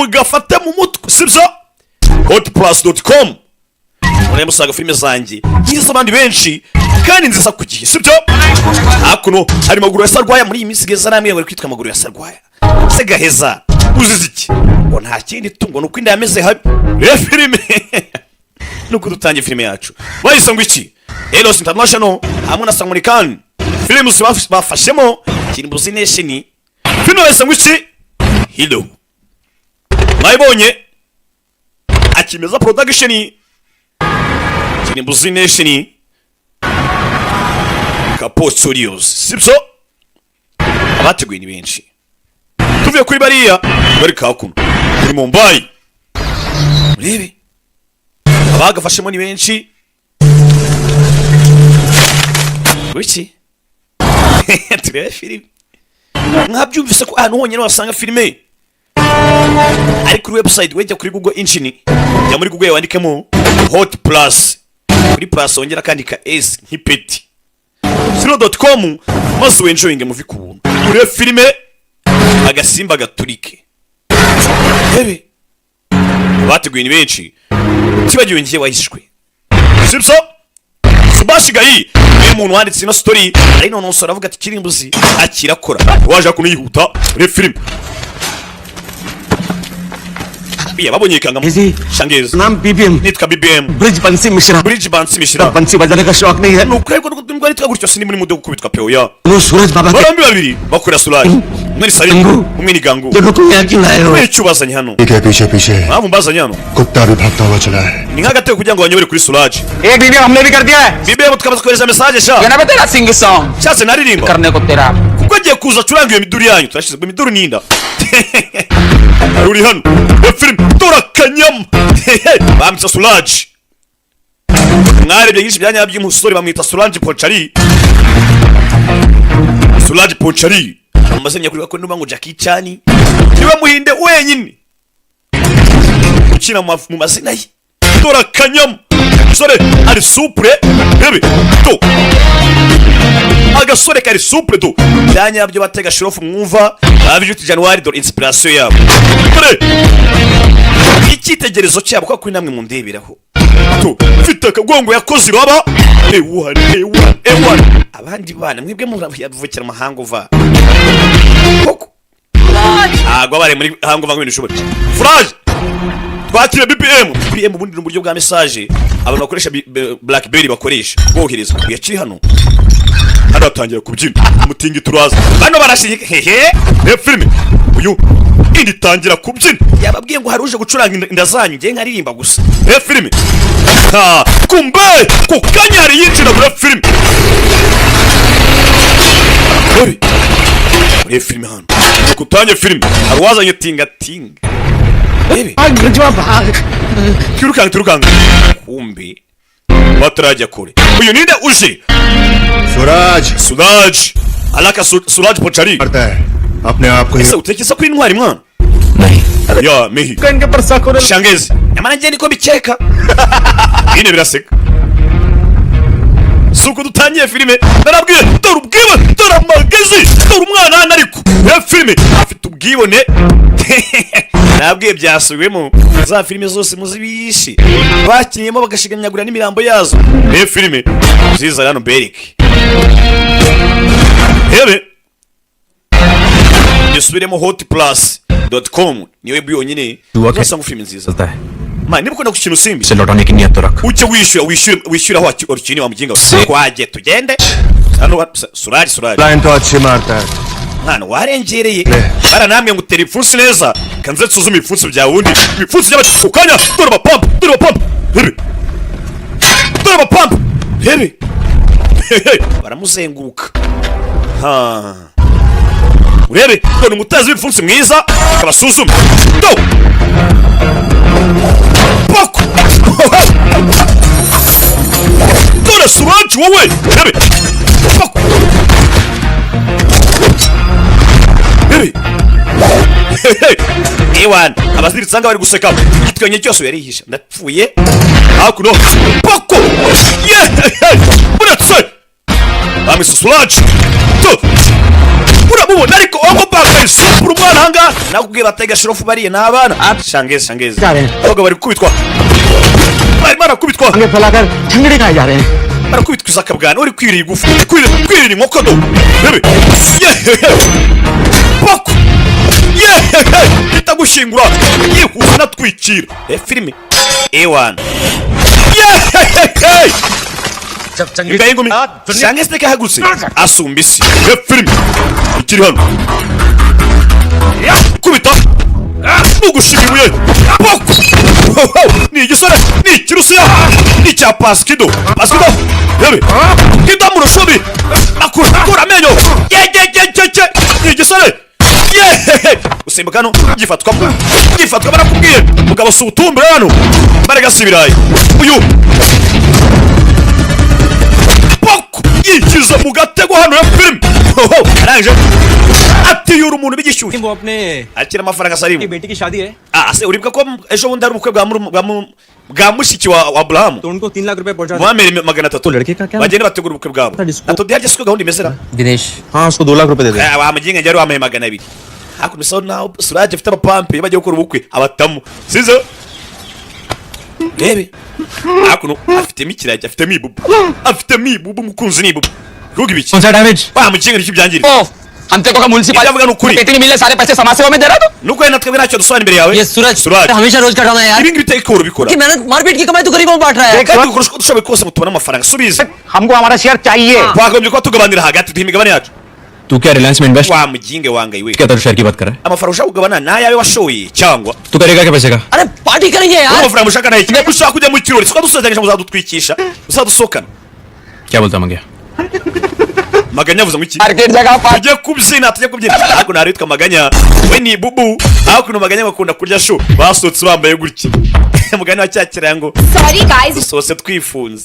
mugafata mu mutwe sibyo hotplus.com urebe musaga filime zanjye ngize abandi benshi kandi nziza ku gihe sibyo hakuno hari maguru ya Sarwaya muri iyi minsi geza namwe bari kwitwa maguru ya Sarwaya se gaheza uzize iki ngo nta kindi tungo nuko inda yameze habi re filime nuko dutangiye filime yacu bayise ngo iki Eros International hamwe na Samurikan filime bafashemo Kirimbuzi Nation filime bayise ngo iki Hilo mwayibonye akimeza production Kirimbuzi Nation Kapo Studios sibyo abateguye ni benshi tuvuye kuri bariya bari kakuno muri Mumbai urebe abagafashemo ni benshi wiki turebe filime mwabyumvise ko ahantu honyine wasanga filime ari kuri website wejya kuri Google Engine ya muri Google wandikemo Hot Plus kuri plus wongera kandika S nk'ipeti silo.com maze wenjoyinge muvi kubuntu urebe filime agasimba gaturike hebe bateguye ni benshi tibagiwe ngiye wahishwe sibyo subashigayi umuntu wanditse ino story ari none usora avuga ati Kirimbuzi akirakora waje kuyihuta urebe filime biya babonye kanga Shangez नाम BBM nitwa BBM bridge बंसी मिश्रा बंसी बजाने का शौक नहीं है nukwego ndwari twaguricyo sindi muri mudo gukubitwa peo ya वो सूरज बाबा barambi babiri bakora Suraj mwari Saringu umwe ni Gangu देखो तुम यहाँ क्यों आए हो we cyubazanye hano के पीछे पीछे mpamvu mbazanye hano कुत्ता भी भागता हुआ चला है ni nk'agatego kugira ngo banyobere kuri Suraj एक वीडियो हमने भी कर दिया है BBM tukabaza kohereza message sha ये ना तेरा सिंग सॉन्ग cyase naririmba करने को तेरा kuko agiye kuza curanga iyo miduri yanyu turashize mu miduri ninda uri hano film turakanyama bamwita Suraj mwarebye nyinshi byanya by'umusore bamwita Suraj Ponchari Suraj Ponchari amazenya kuri ko numa ngo Jackie Chan niwe muhinde wenyine ukina mu mazina ye turakanyama sore ari supre bebe to agasore kari supre to byanya byo batega shirofu mwumva abijute January do inspiration yabo kore icyitegerezo cyabo ko kuri namwe mundeberaho to mfite akagongo yakoze iraba ewa abandi bana mwebwe muvukira amahanga uva koko agwa bare muri hango vango ibintu shobora Suraj twakira BBM ubundi mu buryo bwa message abantu bakoresha BlackBerry bakoresha bohereza yakiri hano atangira kubyina umutingi turaza bano barashyiye hehe filime uyu indi tangira kubyina yababwiye ngo haruje gucuranga inda zanyu ngiye nkaririmba gusa filime kumbe ku kanyari yinjira muri filime filime hano kutanye filime arwazanye tinga bebe turukanga kumbe batarajya kure uyu ninde uje Suraj alaka Suraj Ponchari करता है अपने आप को ese utekeza kuri intwari mwana नहीं ya mehi इनके पर Sakore Shangez nyamara ngiye niko bikeka bine biraseka suko dutangiye filime narabwiye dore ubwibone dore amagezi dore umwana hano ariko filime afite ubwibone nabwiye byasubiwemo za filime zose muzibishi bakinyemo bagashiganyagura n'imirambo yazo filime ziza hano bereke hebe nisubiremo hotplus.com niyo web yonyine uzasanga filime nziza man niba ukunda gukina usimbi से लौटाने की नियत तो रख ucyo wishyura aho urukini wa muginga twagiye tugende hano Suraj line तो अच्छी मारता है mwana warengereye baranambye ngo utera ipfunsi neza kanze nsuzuma ipfunsi bya wundi ipfunsi by'abakanya dore abapampa hebe dore abapampa hebe baramuzenguruka urebe dore umutazi w'ipfunsi mwiza akabasuzuma do poko dore Suraj wowe hebe poko Ewan abaziritsanga bari guseka gitwanye cyose yarihisha ndapfuye hakuno poko buretse amisa Suraj to uramubona ariko ongo bambaye supura umwana ahangaha nakubwiye batega shirofu bariye ni abana shangeze abagabo bari gukubitwa barimo barakubitwa आगे फैलाकर झंगड़े खाए जा रहे हैं barakubitwa izakabwana uri kwirira igufu kwirira inkoko do bebe poko itagushingura yihuse natwikira filime ewana imbwa y'ingumi shangeze iteka yahagurutse asumba isi filime ikiri hano kubita nugushira ibuye poko ni igisore ni ikirusiya ni icya pasikido bebe kido mu rushubi akura amenyo yegegegege ni igisore usimbuka hano gifatwa barakubwiye mugabo si ubutumbire hano mbaraga si ibirayi uyu poko yikiza mu gatego hano ya filime arangije atiyura umuntu bigishyuye वो अपने akira amafaranga asarimu बेटी की शादी है ase uribuka ko ejo bundi ari ubukwe bwa mushiki wa Abraham तो उनको 3 लाख रुपए पहुंचा wamere magana atatu लड़के का क्या bagenda bategura ubukwe bwabo atodi yaje siko gahunda imezera Dinesh हाँ उसको 2 लाख रुपए दे दे wamuginga njye wameye magana abiri hakuno so naho Suraj afite abapampe bagiye gukora ubukwe abatamu sizo rebe hakuno afite mikirage afite mibubu mukunzi nibubu rugi biki कौन सा damage bamuginga n'icyo byangirira ओ हम तेरे को म्युनिसिपल यार मगर नुकुरी। बेटी ने मिले सारे पैसे समाज सेवा में दे रहा तू nuko yena twebwe ntacyo dusobanura imbere yawe ये सूरज Suraj हमेशा रोज का ड्रामा है यार ibi ngibi biteye ikora ubikora कि मेहनत मारपीट की कमाई तो गरीबों में बांट रहा है kandi ukoresha uko dushoboye kose mutubona amafaranga subiza हमको हमारा शेयर चाहिए twagombye kuba tugabanira hagati duha imigabane yacu तू क्या रिलायंस में इन्वेस्ट wamuginge wangaye we क्या तेरे शेयर की बात कर रहा है amafaranga ushaka kugabana ni ayawe washoye cyangwa तू करेगा क्या पैसे का अरे पार्टी करेंगे यार amafaranga ushaka nayo iki ushaka kujya mu kirori siko dusozanyije muzadutwikisha muzadusohokana क्या बोलता मंगे maganya avuze ngo iki market जगह पर tujye kubyina ariko nari witwa maganya we ni bubu aho kuno maganya bakunda kurya sho basohotse bambaye gutya mugani wa cyakira ngo sorry guys sose twifunze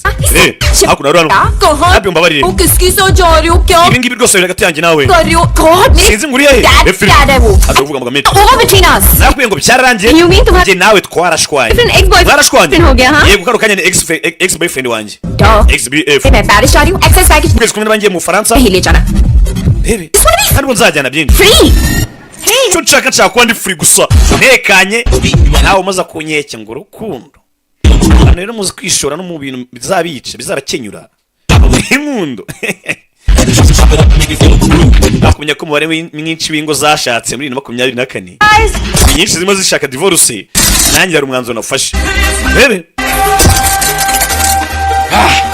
aho kuno rano कहाँ nabyo mbabarire वो किसकी सोच जा रही हो क्या ibi ngibi rwose biri hagati yanjye nawe कर रही हो God sinzi nguriye he Dad है वो azavuga ngo mete over between us nakubwiye ngo byararangiye You mean तुम्हारा njye nawe twarashwanye Different ex-boyfriend twarashwanye हो गया, हाँ? yego kano kanya ni ex boyfriend wanjye Duh. ex bf मैं Paris जा रही हूँ excess package kwezi kumwe n'abangiye mu Bufaransa नहीं ले जाना rebe kandi ngo nzajyana byinshi free cyo nshaka kuba ndi free gusa ntekanye nawe umaze kunyeke ngo urukundo hano rero muzi kwishora no mu bintu bizabica bizabakenyura inkundo nakumenya ko umubare mwinshi w'ingo zashatse muri 2024 nyinshi zirimo zishaka divorce nanjye hari umwanzuro nafashe rebe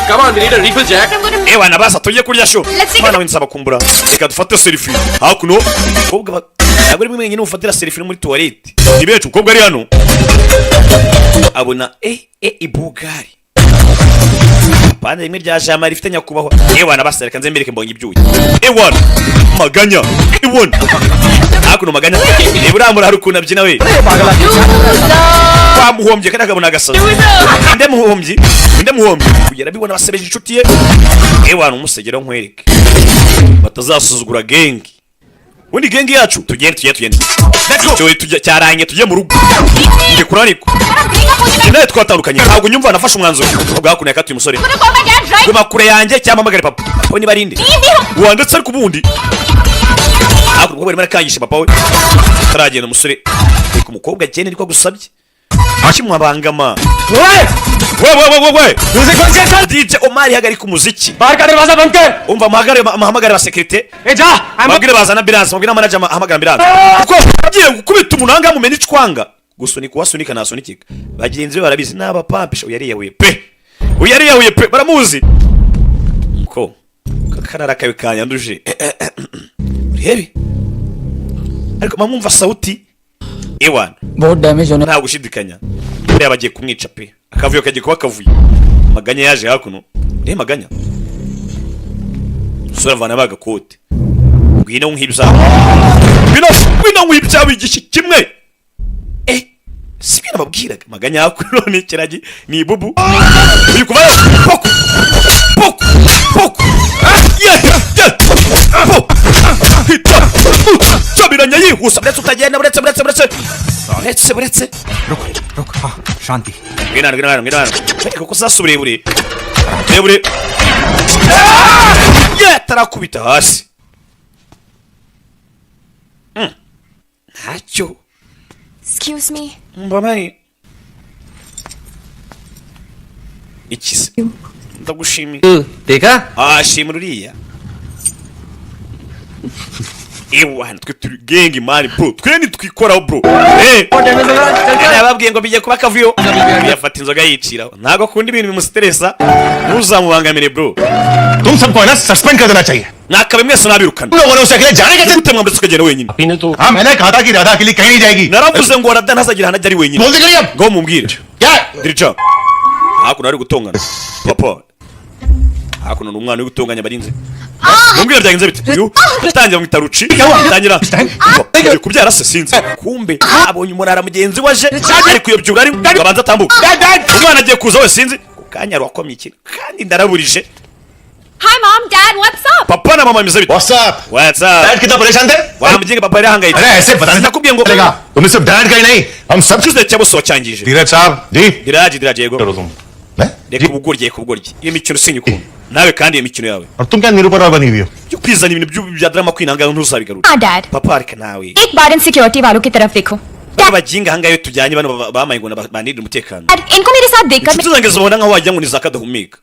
come on we need a refill jack ewa nabasa tujye kurya sho mwana we nsaba kumbura reka dufate selfie hakuno umukobwa ntabwo rimwe mwenyine ufatira selfie muri toilette ni benshi umukobwa ari hano abona ibugari pande rimwe rya jama rifite nyakubahwa ewa nabasa reka nzembereke mbonye ibyuye ewa maganya ewa hakuno maganya eburamura hari ukuntu abyina we bamuhombye kandi akabona agasazi nde muhombyi kugera bibona basebeje inshuti ye ewa numusegera nkwereke batazasuzugura gengi undi gengi yacu tugende cyarangiye tujye mu rugo nge kurariko nawe twatandukanye ntabwo nyumva nafashe umwanzuro ubwo hakuno yakatuye umusore guma kure yanjye cyangwa amagare papa we ni barinde wandetse ariko ubundi hakuno umukobwa arimo arakangisha papa we ataragenda umusore reka umukobwa agende ariko agusabye akimwabangama we DJ Omar hagarika umuziki बाहर का दरवाजा बंद कर umva amahamagare ba security ए जा mabwire bazana ambulance mabwire manager ahamagara ambulance kuko agiye gukubita umunanga mumena icwanga gusunika wasunika nasunikika bagenzi be barabizi naba pampisha uyariyahuye pe baramuzi ko kakarara kawe kanyanduje urebe ariko mamumva sauti ewana बहुत डैमेज होने nta gushidikanya buriya bagiye kumwica pe akavuyo kagiye kuba kavuye maganya yaje hakuno maganya umusore avana agakote ngwino nk'ibya nk'ibyawe igihe kimwe si byo nababwiraga maganya hakuno ni ikiragi ni ibubu uyu kuvayo poko cabiranya yihusa buretse utagenda buretse रुक हाँ शांति ngwino ariko ko sasa uburebure tarakubita hasi ntacyo Excuse me. mbabaye ikise ndagushimiye देखा shimira uriya ewa twe turi gengi mani bro twe ntitwikoraho bro nababwiye ngo bijye kuba akavuyo yafata inzoga yiciraho ntabwo akunda ibintu bimusteresa ntuzamubangamire bro तुम सबको है ना सस्पेंड कर देना चाहिए nakabe mwese nabirukana तुम लोगों ने उसे अकेले जाने कैसे gute mwambutse ukagenda wenyine हाँ मैंने कहा था कि राधा अकेली कहीं नहीं जाएगी naravuze ngo rada ntazagira ahantu ajya ari wenyine बोल दिया अब ngo mumbwire क्या dirija hakuno ari gutongana papa hakuno ni umwana uri gutonganya abarinzi mumbwire byagenze bite tangira mu itaruci tangira ugiye kubyara se sinzi kumbe abonye umunara mugenzi waje ari kuyobyura ari gabanza atambuka umwana agiye kuza we sinzi kanya rwakomye iki kandi ndaraburije Hi mom, dad, what's up? papa na mama bimeze bite WhatsApp what's up dad कितना परेशान थे wamujinga papa yari ahangayitse अरे ऐसे बताने nakubwiye ngo चलेगा तुमने सिर्फ डैड का ही नहीं हम सब cyuze cyabose wacyangije धीरज साहब जी diraje yego करो तुम मैं reka ubugoryi iyo mikino sinyikunda nawe kandi iyo mikino yawe और तुम क्या निरूपण बनी हुई हो byo kwizana ibintu bya drama kwinanga ntuzabigarura हाँ dad. papa reka nawe एक बार इन सिक्योरिटी वालों की तरफ देखो. abajinga ahangahe tujyanye bano bamaye ngo banirire umutekano Dad, इनको मेरे साथ देखकर inshuti zanjye zibona nkaho wagira ngo ni zakadahumeka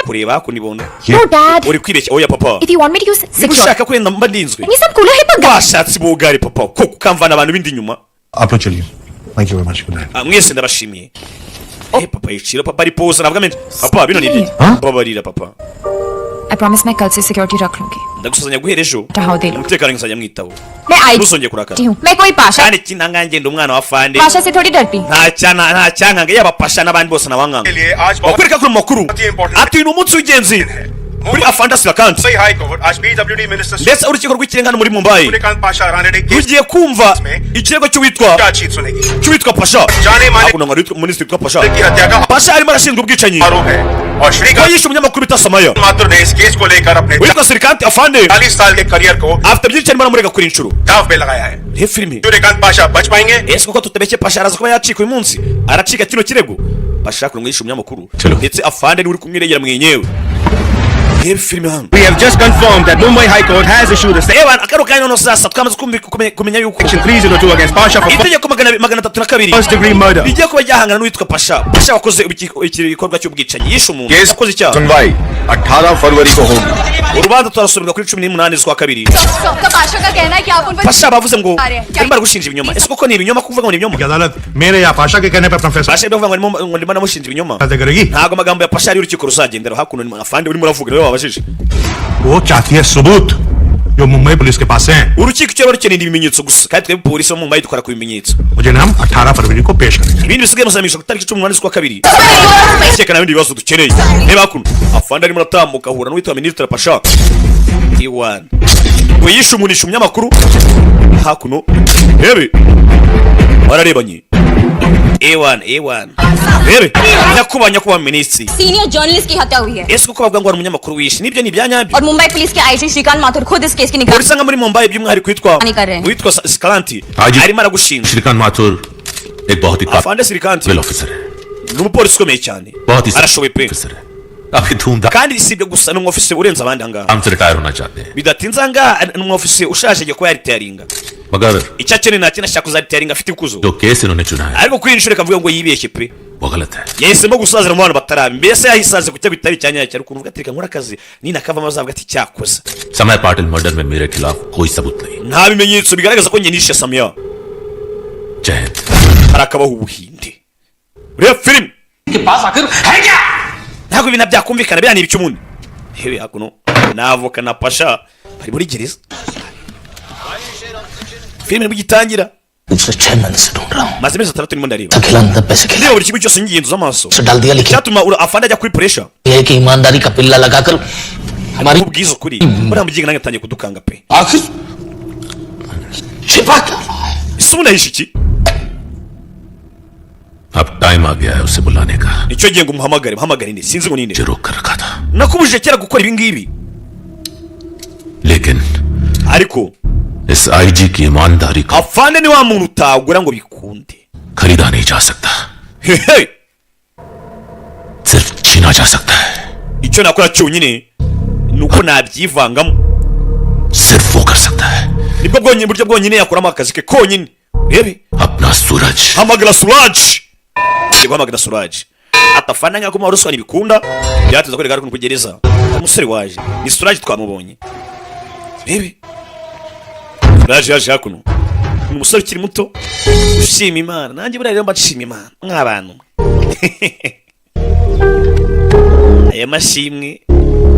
kureba hakuno ibona No dad. uri kwibeshya oya papa If you want me to use niba secure. ushaka kwenda mba ndinzwe ये सब कूलर है पर washatse bugare papa ko ukamvana abantu bindi nyuma आप लोग चलिए thank you very much good night mwese ndabashimiye papa yicira papa ari pose navuga menshi papa bino ni ibiki babarira papa I promise मैं कल से सिक्योरिटी रख लूंगी. ndagusuzanya guhera ejo Tahaw de lo. umutekano nkazajya mwitaho मैं आई ntuzongeye kurakara हूँ. मैं कोई Pasha kandi kinanga ngenda umwana wa fande Pasha से थोड़ी डरती. nta cyankanga yaba pasha n'abandi bose nabankanga bakwereka kuri mu makuru ati ni umunsi w'ingenzi kuri afandasira kandi सही high court आज PWD minister ndetse urukiko rw'ikirenga hano muri mumbai Suryakant Pasha Rane ने case rugiye kumva ikirego cy'uwitwa chargesheet सुनेगी cy'uwitwa pasha जाने माने hakuno ngo witwa minisitiri witwa pasha की हत्या का pasha arimo arashinjwa ubwicanyi आरोप है और ko Shrikant yishe umunyamakuru bita samaya Mathur ने इस केस को लेकर अपने witwa sirikanti afande 40 साल के करियर को afite byinshi arimo aramurega kuri inshuro दाव पे लगाया है reba filime सूर्यकांत पाशा बच पाएंगे ese koko tutabeshye pasha araza kuba yacika uyu munsi aracika kino kirego pasha hakuno ngo yishe umunyamakuru ndetse afande niwe uri kumwiregera mwenyewe reba filime hano We have just confirmed that Mumbai High Court has issued a reba akaro kanya noneho sasa twamaze kumenya yuko Section 302 against Pasha for itegeko magana atatu na kabiri first degree murder. rigiye kuba ryahangana n'uwitwa pasha pasha wakoze igikorwa cy'ubwicanyi yishe umuntu yakoze icyaha सुनवाई 18 फरवरी को होगी urubanza turasubirwa kuri 18 z'ukwa kabiri सबका पाशा का कहना है कि आप उन पर pasha bavuze ngo barimo baragushinja ibinyoma ese koko ni ibinyoma kuvuga ngo ni ibinyoma की अदालत मेरे या पाशा के कहने पर अपना फैसला pasha bavuga ngo ndimo namushinja ibinyoma तय करेगी ntabwo amagambo ya pasha ari urukiko ruzagendera hakuno ni afande urimo uravuga rero wabajije वो चाहती है सबूत जो मुंबई पुलिस के पास हैं urukiko icyo rukeneye ibimenyetso gusa kandi twebwe polisi bo mu Mumbai dukora ku bimenyetso मुझे नाम 18 फरवरी को पेश करेंगे ibindi bisigaye muzamenyesha ku itariki 18 z'ukwa kabiri cyekana ibindi bibazo dukeneye reba hakuno afande arimo aratambuka ahura n'uwitwa minisitiri pasha iwan ngo yishe umunisha umunyamakuru hakuno rebe bararebanye ewan rebe nyakubahwa minisitiri senior journalist की हत्या हुई है ese kuko bavuga ngo hari umunyamakuru wishe nibyo ni ibyanyabyo और मुंबई पुलिस के आईजी श्रीकांत माथुर खुद इस केस की निगरानी polisi nka muri Mumbai by'umwihariko witwa Sikalanti Haji. arimo aragushinja Shrikant माथुर एक बहुत ही afande Sirikanti काबिल ऑफिसर है ni umupolisi ukomeye cyane बहुत ही arashoboye pe ऑफिसर है काफी धूमधाम kandi si ibyo gusa ni umwofisi urenze abandi ahangaha से रिटायर होना चाहते हैं bidatinze ahangaha ni umwofisi ushaje agiye kuba yaritaringa मगर icyo akeneye nta kintu ashaka kuzaritaringa afite ikuzo जो केस इन्होंने चुना है ariko kuri iyi nshuro kavuga ngo yibeshye pe वो गलत है yahisemo gusazira mu bantu batarabi mbese yahisaze ku cyo bitari icyanyacyo ariko uvuga ati reka nkore akazi ninakavamo azavuga ati cyakoze समय पाटिल मर्डर में मेरे खिलाफ कोई सबूत नहीं nta bimenyetso bigaragaza ko njye nishe Samia जय Hind harakabaho ubuhinde reba filime ntabwo ibintu byakumvikana biriya ni iby'umuntu hewe hakuno navoka na pasha bari muri gereza filime nibwo igitangira पिछले 6 महीने से ढूंढ रहा हूँ maze amezi 6 ndimo ndareba अकेला अंदर पैसे खिला ndeba buri kimwe cyose ngigenzuza amaso से डाल दिया लेकिन cyatuma afande ajya kuri pressure ये है कि ईमानदारी का पिल्ला लगाकर हमारी ubwiza ukuri buriya mugiga nange atangiye kudukanga pe आखिर छिपा क्या ese ubu nahishe iki अब टाइम आ गया है उसे बुलाने का nicyo gihe ngo muhamagare inde sinzi ngo ninde जो रोक कर रखा था nakubujije kera gukora ibi ngibi लेकिन ariko इस आईजी की ईमानदारी को afande ni wa muntu utagura ngo bikunde खरीदा नहीं जा सकता hehe सिर्फ छीना जा सकता है icyo nakora cyonyine ni uko nabyivangamo सिर्फ वो कर सकता है nibwo bwonyine buryo bwonyine yakuramo akazi ke konyine. Rebe अपना सूरज hamagara Suraj. Ngiye guhamagara Suraj. Atafana nk'ako Marusoni bikunda byateza ko rigara kugereza. Umusore waje ni Suraj twamubonye. Rebe Suraj yaje hakuno. Ni umusore ukiri muto ushima Imana. Nanjye buriya rero mbashima Imana nk'abantu. Aya mashimwe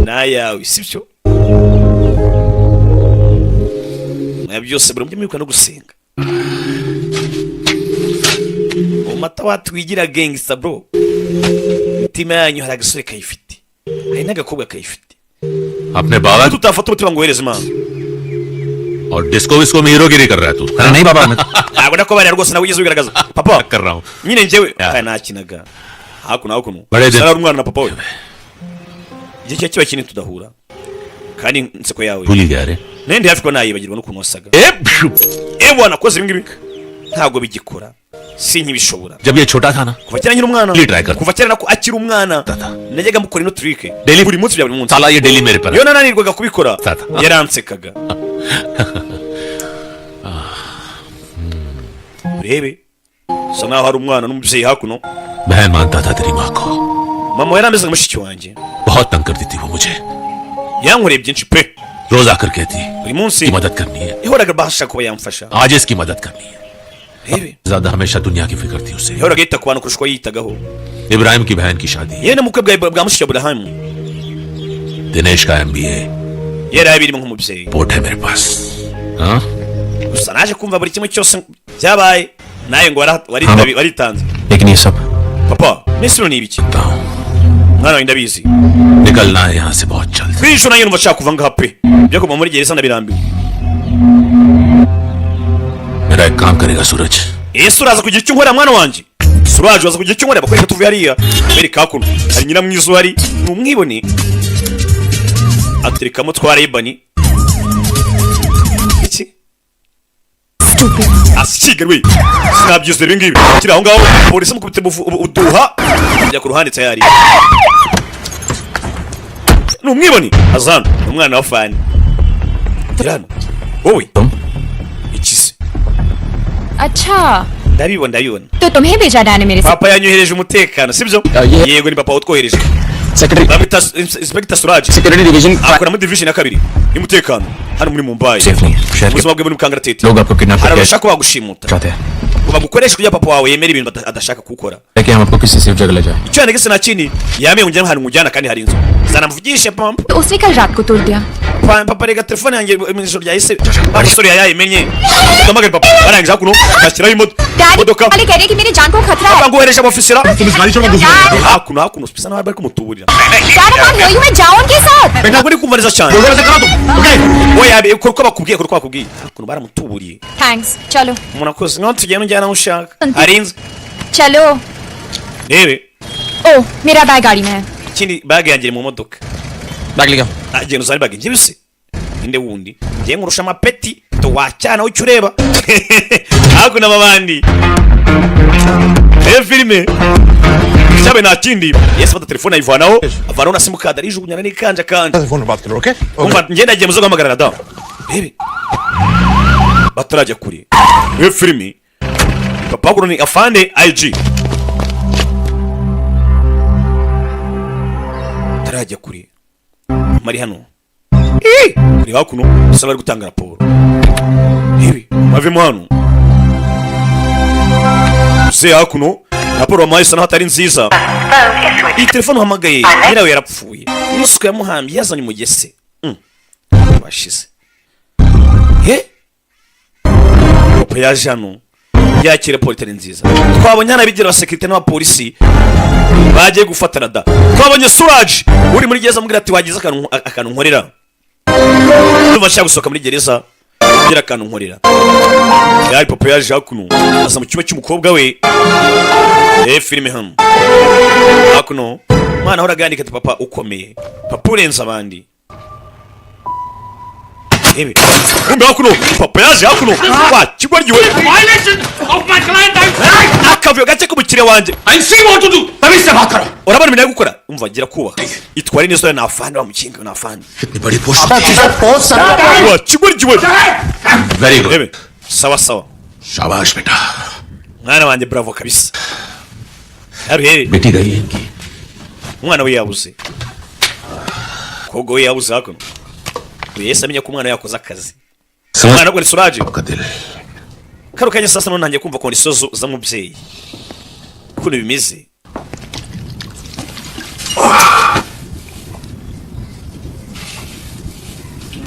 n'ayawe sibyo? Mwa byose buri mujye mwibuka no gusenga. Umata watwigira gangster bro. Mutima yanyu hari agasore kayifite. Hari n'agakobwa kayifite. अपने बाबा Tutafata umutima ngo uhereze Imana. और disco visco में हीरोगिरी कर रहा है तू अरे नहीं बाबा मैं Ntabwo nakobara rwose nawe ugeze ubigaragaza. Papa कर रहा हूँ nyine njyewe aya nakinaga. Hakuno. Bari de- Sara umwana na papa we. Igihe kiba kinini tudahura. Kandi nseko yawe. भूल ही गया रे Nende hafi ko nayibagirwa n'ukuntu wasaga. Bwana koze ibi ngibi. Ntabwo bigikora. Sinkibishobora. जब ये छोटा था ना Kuva kera nkiri umwana. Try kar. Kuva kera nako akiri umwana. Najyaga mukora ino trick. Daily- Buri munsi bya buri munsi. साला ये डेली मेरे पर Iyo है nananirwaga kubikora Tata. yaransekaga. Urebe. Sa naho hari umwana n'umubyeyi hakuno. बहन मानता था तेरी माँ को Mama yarameze nka mushiki wanjye. बहुत तंग करती थी वो मुझे Yankoreye byinshi pe. रोज आकर कहती Buri munsi की मदद करनी है yahoraga bashaka kuba yamfasha. आज इसकी मदद करनी है Rebe. ज्यादा हमेशा दुनिया की फिक्र थी उसे Yahoraga yita ku bantu kurusha uko yitagaho. Ibrahim की बहन की शादी Yewe n'umukwe bwa mushiki Aburahamu. Dinesh का MBA Yari abirimo nk'umubyeyi. Report है मेरे पास हाँ Gusa naje kumva buri kimwe cyose byabaye. Naye ngo waritanze. लेकिन ये सब Papa, nisino ni ibiki? बताता हूँ Mwana wanjye ndabizi. निकलना है यहाँ से बहुत जल्द Kwisho nanjye numva nshaka kuva ngaha pe. Byo kuva muri gereza ndabirambiwe. मेरा एक काम करेगा सूरज Ese uraza kugira icyo unkorera mwana wanjye? Suraj uraza kugira icyo unkorera bakwereka tuvuye hariya. Bereka hakuno. Hari nyina mwiza uhari. Ni umwibone. Aterekamo twara ibani. Iki? Asikiga we. Sinabyize ibi ngibi. Kiri aho ngaho polisi mukubite uduha. Ajya ku ruhande tayari. Ni umwibone. Azana. Umwana wa fani. Tirano. Wowe. Ikise. अच्छा Ndabibona. तो तुम्हें भेजा डैनी मेरे से Papa yanyohereje umutekano sibyo? Yego ni papa utwohereje. Secretary Babita Inspector Suraj. Secretary division Akora muri division ya kabiri. Umutekano hano muri Mumbai. Safe नहीं है शहर के Ubuzima bwe muri Kangaratete. लोग आपको किडनैप Hari करके abashaka bagushimuta. चाहते हैं Bagukoresha kugira papa wawe yemera ibintu adashaka gukora. लेकिन हम आपको किसी सेफ जगह ले जाए Icyo yanegese na kindi yamenye unjyana hano mujyana kandi hari inzu. Zanamvugishe pampa. तो उसने कल रात को तोड़ दिया Papa rega telefone yanjye mu ijoro ryahise. Abasore yayimenye. Ndamagara papa. Barangije hakuno gashyiraho imodoka. वाले कह रहे कि मेरी जान को खतरा है Bangohereje abofisira. तुम इस गाड़ी से मत घुसो Hakuno bisa naho bari kumutuburira. Dad, I'm not here. You मैं जाऊं उनके साथ Ntabwo uri kumva neza cyane. बोलो करा तुम okay Oya kora uko bakubwiye. Hakuno baramutuburiye. Thanks चलो Umuntu akoze nko tugenda unjyana aho ushaka. Hari inzu. चलो Rebe. ओह मेरा बैग गाड़ी में है Ikindi bag yanjye iri mu modoka. Bag लेगा Agenda uzane bag njye bise. Inde wundi. Ngiye nkurusha amapeti. To wacyana ucyo ureba. Hakuno abandi. Filime. Cyabe nta kindi. Yes fata telefone ayivanaho. Avanaho na simukadi arijugunyana n'ikanja kanja. Phone पे बात करो okay Umva ngenda agiye muzo guhamagarana da. Rebe. Batarajya kuri. Filime. Papa kuno ni afande IG. Tarajya kuri. Mari hano. Kuri hakuno usaba ari gutanga raporo. Ibi mavemo hano. Se hakuno raporo wamuhaye naho atari nziza. Iyi telefone uhamagaye nyirawe yarapfuye. N'isuku yamuhambye yazanye umugese. Bashize. Papa yaje hano yakira polisi nziza. Twabonye hano abigira abasekirite n'abapolisi bagiye gufata rada. Twabonye Suraj uri muri gereza mubwira ati wagize akantu nkorera. Ndumva nshaka gusohoka muri gereza kugira akantu nkorera. Yari papa yaje hakuno aza mu cyumba cy'umukobwa we. Filime hano. Hakuno mwana ahora agandika ati papa ukomeye. Papa urenze abandi. Kumbe hakuno papa yaje hakuno. Wa kigwaryiwe. Akavuyo gace umukiriya wanjye I see what to do. तभी से बात करो. urabona ibintu ari gukora umva gira kubaha itware neza na afande bamukinga na afande इतनी बड़ी post. wa kigoryi we Very good. rebe sawa sawa शाबाश बेटा. mwana wanjye bravo kabisa ari बेटी गई है इनकी. umwana we yabuze kogo we yabuze hakuno yese amenya ko umwana yakoze akazi umwana ngo ni Suraje आपका दिल. karukanye sasa none nanjye kumva ko isozo z'umubyeyi kuno bimeze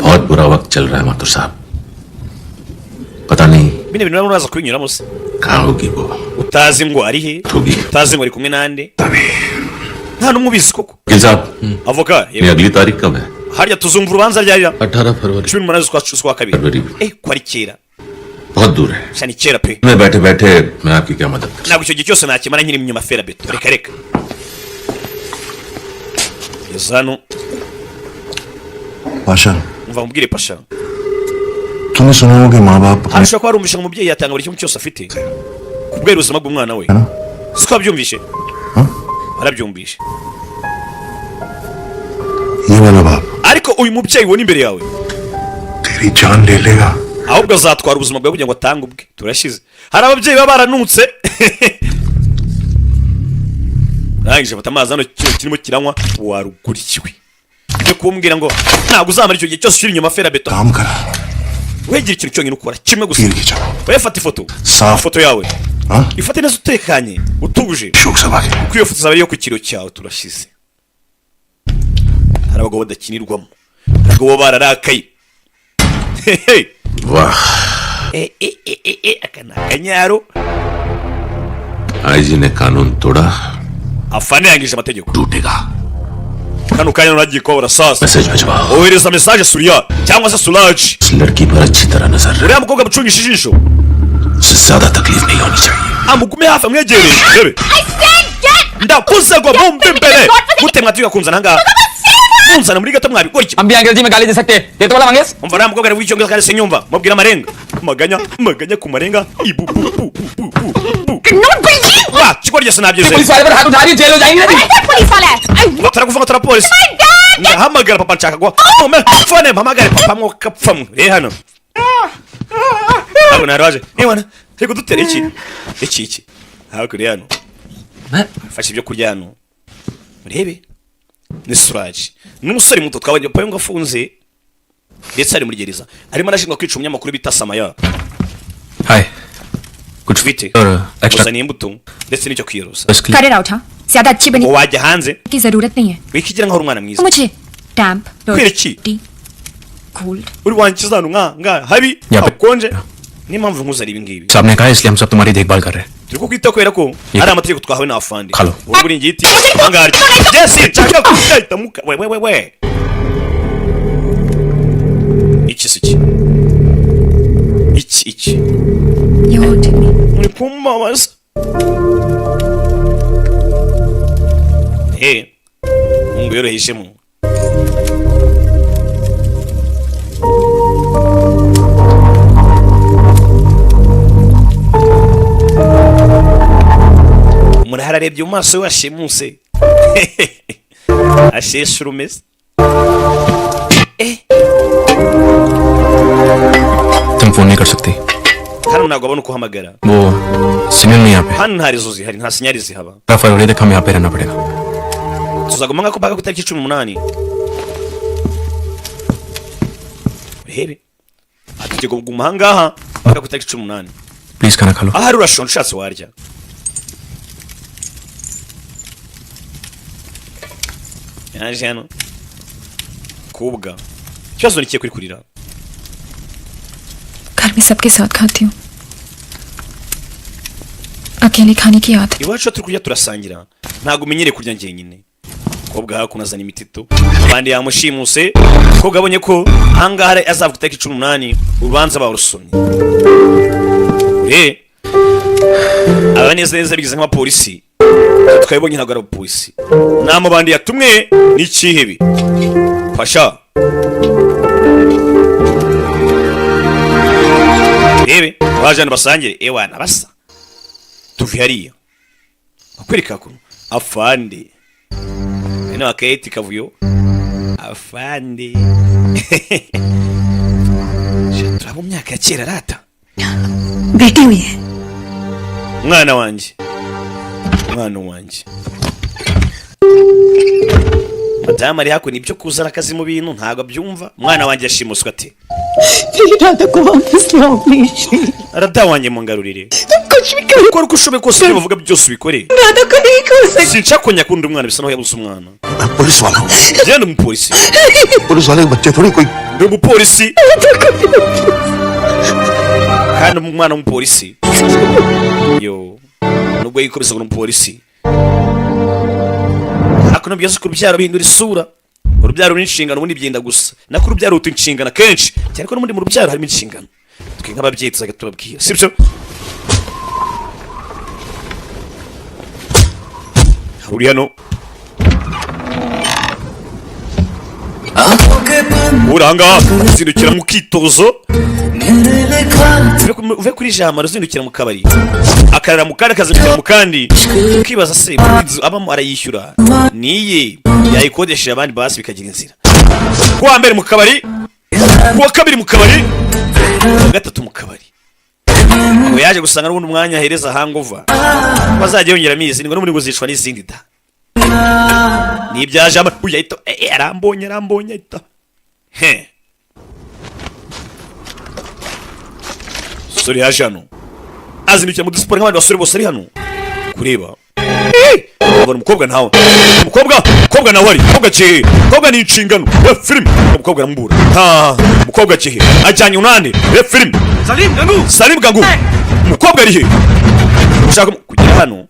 बहुत बुरा वक्त चल रहा है माथुर साहब. पता नहीं bine bintu nari uraza kubinyuramo se कहाँ होगी वो. utazi ngo ari he होगी. utazi ngo ari kumwe nande तभी. nta n'umwe ubizi koko वकील साहब avoka ये अगली तारीख कब है. harya tuzumva urubanza ryarira 18 फरवरी. 18 z'ukwa kabiri फरवरी. ko ari kera बहुत दूर है. cyane kera pe मैं बैठे बैठे मैं आपकी क्या मदद कर. ntabwo icyo gihe cyose nakimara nkiri inyuma fera beto reka reka yazano Pasha umva mubwire pasha तूने सुना हो कि माँ बाप arashobora kuba arumvisha ngo umubyeyi yatanga buri kimwe cyose afite kubwera ubuzima bw'umwana we siko wabyumvishe arabyumvishe ये वाला बाप ariko uyu mubyeyi ubona imbere yawe तेरी जान ले लेगा. ahubwo azatwara ubuzima bwawe kugira ngo atange ubwe turashize hari ababyeyi baba baranutse nangije fata amazi hano kirimo kiranywa warugurikiwe cyo kumbwira ngo ntabwo uzamara icyo gihe cyose ushyira inyuma fera beto काम करा wegera ikintu cyonyine ukora kimwe gusa तीर खींचा wowe fata ifoto साफ ifoto yawe हाँ ifate neza utekanye utuje शोक सभा के kuko iyo foto izaba ariyo ku kiro cyawe turashize hari abagabo badakinirwamo hari abagabo baba bararakaye hehe वाह. aka ni akanyaro IG ने कानून तोड़ा. afande yangije amategeko टूटेगा. kano kanya nagiye kubabura sasa message भिजवाओ. ohereza message Surya cyangwa se Suraje इस लड़की पर अच्छी तरह नजर. uriya mukobwa mucungisha ijisho उससे ज्यादा तकलीफ नहीं होनी चाहिए. amugume hafi amwegereye rebe ndakuze ngo mumbe imbere gute mwatiga kunzana ngaha munzana muri gato mwabikora iki हम भी अंग्रेजी में गाली दे सकते हैं ये तो वाला Mangesh umva uriya mukobwa ari w'icyongereza kandi sinyumva mubwira amarenga maganya ku marenga ibu bu bu bu bu bu wa kigo ryose nabyize police वाले पर हाथ उठा रही जेल हो जाएंगे ना जी पुलिस वाला है batarakuvuga tara polisi ndahamagara papa nshaka ngo mama fone mpamagare papa mwokapfamu hano abo naraje ewana rego dutere iki hakuri hano fashe ibyo kurya hano murebe ni Suraje n'umusore muto twabanye payo ngafunze ndetse ari muri gereza arimo arashinjwa kwica umunyamakuru bita Samaya हाय kuko bite और extra uzaniye imbuto ndetse n'icyo kwiyorosa कर it out हाँ ज्यादा अच्छी बनी ngo wajya hanze की जरूरत नहीं है wikigira nkaho uri umwana mwiza मुझे डैम्प Kwiriki? Cold uri wankiza hano nga habi Ya pe- hakonje niyo mpamvu nkuzana ibi ngibi साहब ने कहा इसलिए हम सब तुम्हारी देखभाल कर रहे हैं turi kukwita kubera ko Ya. ari amategeko twahawe na afande Halo. wowe uri ingiti angari jesi nshaka kugahita muka we iki siki iki You haunted me. muri kumbabaza mungu yoroheshemo umuntu hararebye mu maso we ashimuse asheshe urumeze तुम फोन नहीं कर सकती hano ntabwo abona uko uhamagara वो सिग्नल नहीं यहाँ पे hano nta rezo zihari nta sinyari zihaba 12 फरवरी तक हमें यहाँ पे रहना पड़ेगा tuzaguma nk'ako mpaka ku itariki 18 rebe ati kuguma ahangaha mpaka ku itariki 18 प्लीज खाना खा लो ahari urashonje ushatse warya yaje hano kubwa ikibazo nikiye kuri kurira घर में सबके साथ खाती हूँ अकेले खाने की आदत iwacu turi kurya turasangira ntabwo umenyereye kurya njyenyine kobwa hakuno azana imitito abandi yamushimuse kobwa abonye ko ahangaha azavuga itariki 18 urubanza barusomye abanezeza bigize nk'abapolisi twabonye ntabwo ari abapolisi namo bandi yatumwe n'ikihebi pasha rebe wajana basangire ewana basa tuvi hariya akwereka ko afande ino akayeti kavuyo afande turabo myaka ya kera rata बेटी हुई है mwana wanjye madamu ari hakuno ibyo kuzana akazi mu bintu ntabwo abyumva umwana wanjye yashimuswe ate arada wanjye mungarurire ukora uko ushoboye kose ibyo bavuga byose ubikore sinshaka ko nyakunda umwana bisa naho yabuze umwana police वाला हूँ genda umupolisi police वाले के बच्चे थोड़ी कोई ndi umupolisi kandi umwana w'umupolisi yo nubwo yikoreza ngo umupolisi hakuno byose ku rubyaro bihindura isura urubyaro n'inshingano ubundi byenda gusa nako urubyaro ruta inshingano kenshi cyane ko n'ubundi mu rubyaro harimo inshingano twe nk'ababyeyi tuzaga tubabwira sibyo uri hano uranga uzindukira mu kitozo uve kuri jambo uzindukira mu kabari akarara mu kandi akazindukira mu kandi ukibaza se abamo arayishyura niye yayikodesheje abandi basi bikagira inzira kuwa mbere mu kabari kuwa kabiri mu kabari kuwa gatatu mu kabari ngo yaje gusanga n'ubundi umwanya ahereza hangover bazajya yongera amizi ngo n'ubundi guzishwa n'izindi da ni ibyaje uyahita arambonye ahita sori yaje hano azindukira mu disiporo nk'abandi basore bose ari hano kureba ubona umukobwa ntawe umukobwa nawe ari umukobwa kihe umukobwa ni inshingano ya filime umukobwa aramubura umukobwa kihe ajyanye unani ya filime Salim Gangu umukobwa ari he ushaka kugera hano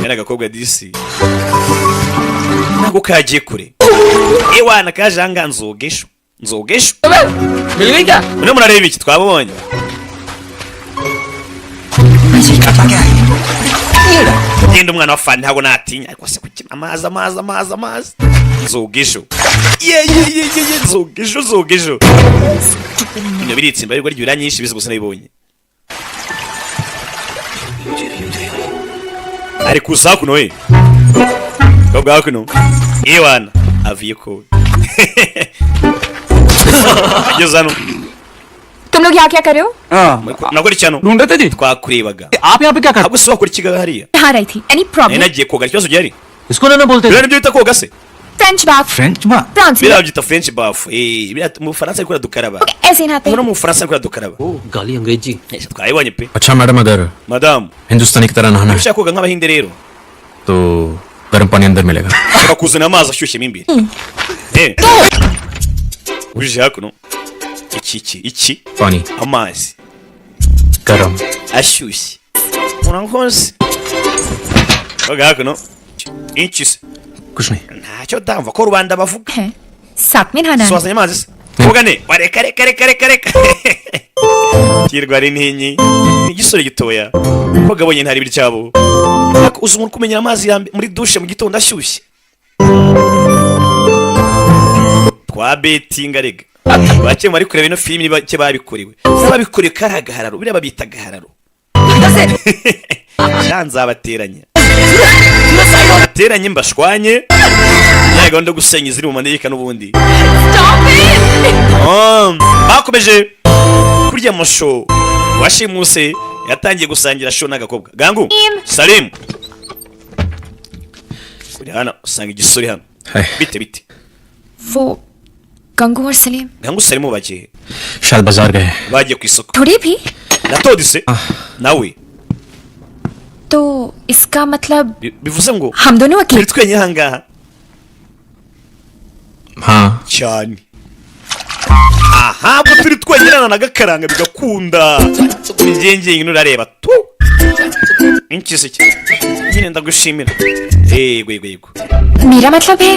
era agakobwa disi ntabwo kagiye kure ewana kaje anga nzogesho uri murareba iki twabonye genda umwana wa fani ntabwo natinya ariko se kukina amazi nzogesho nzogesho ibyo biritsimba ariko ryura nyinshi bize gusa nabibonye ari kusa kuno kobwa kuno ewana aviye ko ageze hano तुम लोग यहाँ क्या कर रहे हो nakora icyano ढूंढ रहे थे जी twakuribaga आप यहाँ पे क्या कर ahubwo se wakora ikigaga hariya यहाँ रही थी any problem nagiye koga ikibazo gihari इसको ना बोलते biriya nibyo bita koga se French बात फ्रेंच में France biriya babyita french bath mu Bufaransa ariko dukaraba ऐसे नहाते no mu Bufaransa ariko dukaraba गाली अंग्रेजी twayibonye pe अच्छा मैडम अगर madamu हिंदुस्तानी की तरह नहाना है ushaka koga nk'abahinde rero तो गर्म पानी अंदर मिलेगा bakuzana amazi ashyushye mo imbere uje hakuno iki पानी amazi गर्म ashyushye urankoze koga hakuno iki se कुछ नहीं ntacyo ndamva ko rubanda bavuga हैं साथ में नहाना है swazanye amazi se koga ne reka kirwa ari ntinyi ni igisore gitoya koga abonye ntari ibiri cyabo uzi umuntu kumenyera amazi muri dushe mu gitondo ashyushye twa betinga rega bake bari kureba ino filimi bake babikorewe n'ababikorewe kari agahararo biriya babita agahararo nzabateranya bateranye mbashwanye ya gahunda yo gusenya iziri mu manegeka n'ubundi bakomeje kurya amasho washimuse yatangiye gusangira show n'agakobwa Gangu Salim kuri hano usanga igisore hano bite वो गंगू और Salim Gangu Salim bagiye शायद बाजार गए bagiye ku isoko थोड़ी भी natodise nawe तो इसका मतलब bivuze ngo हम दोनों अकेले turi twenye hangaha हाँ cyane aha bwo turi twenyerana na gakaranga bigakunda ingenge ino urareba tu inkise nyine ndagushimira yego मेरा मतलब है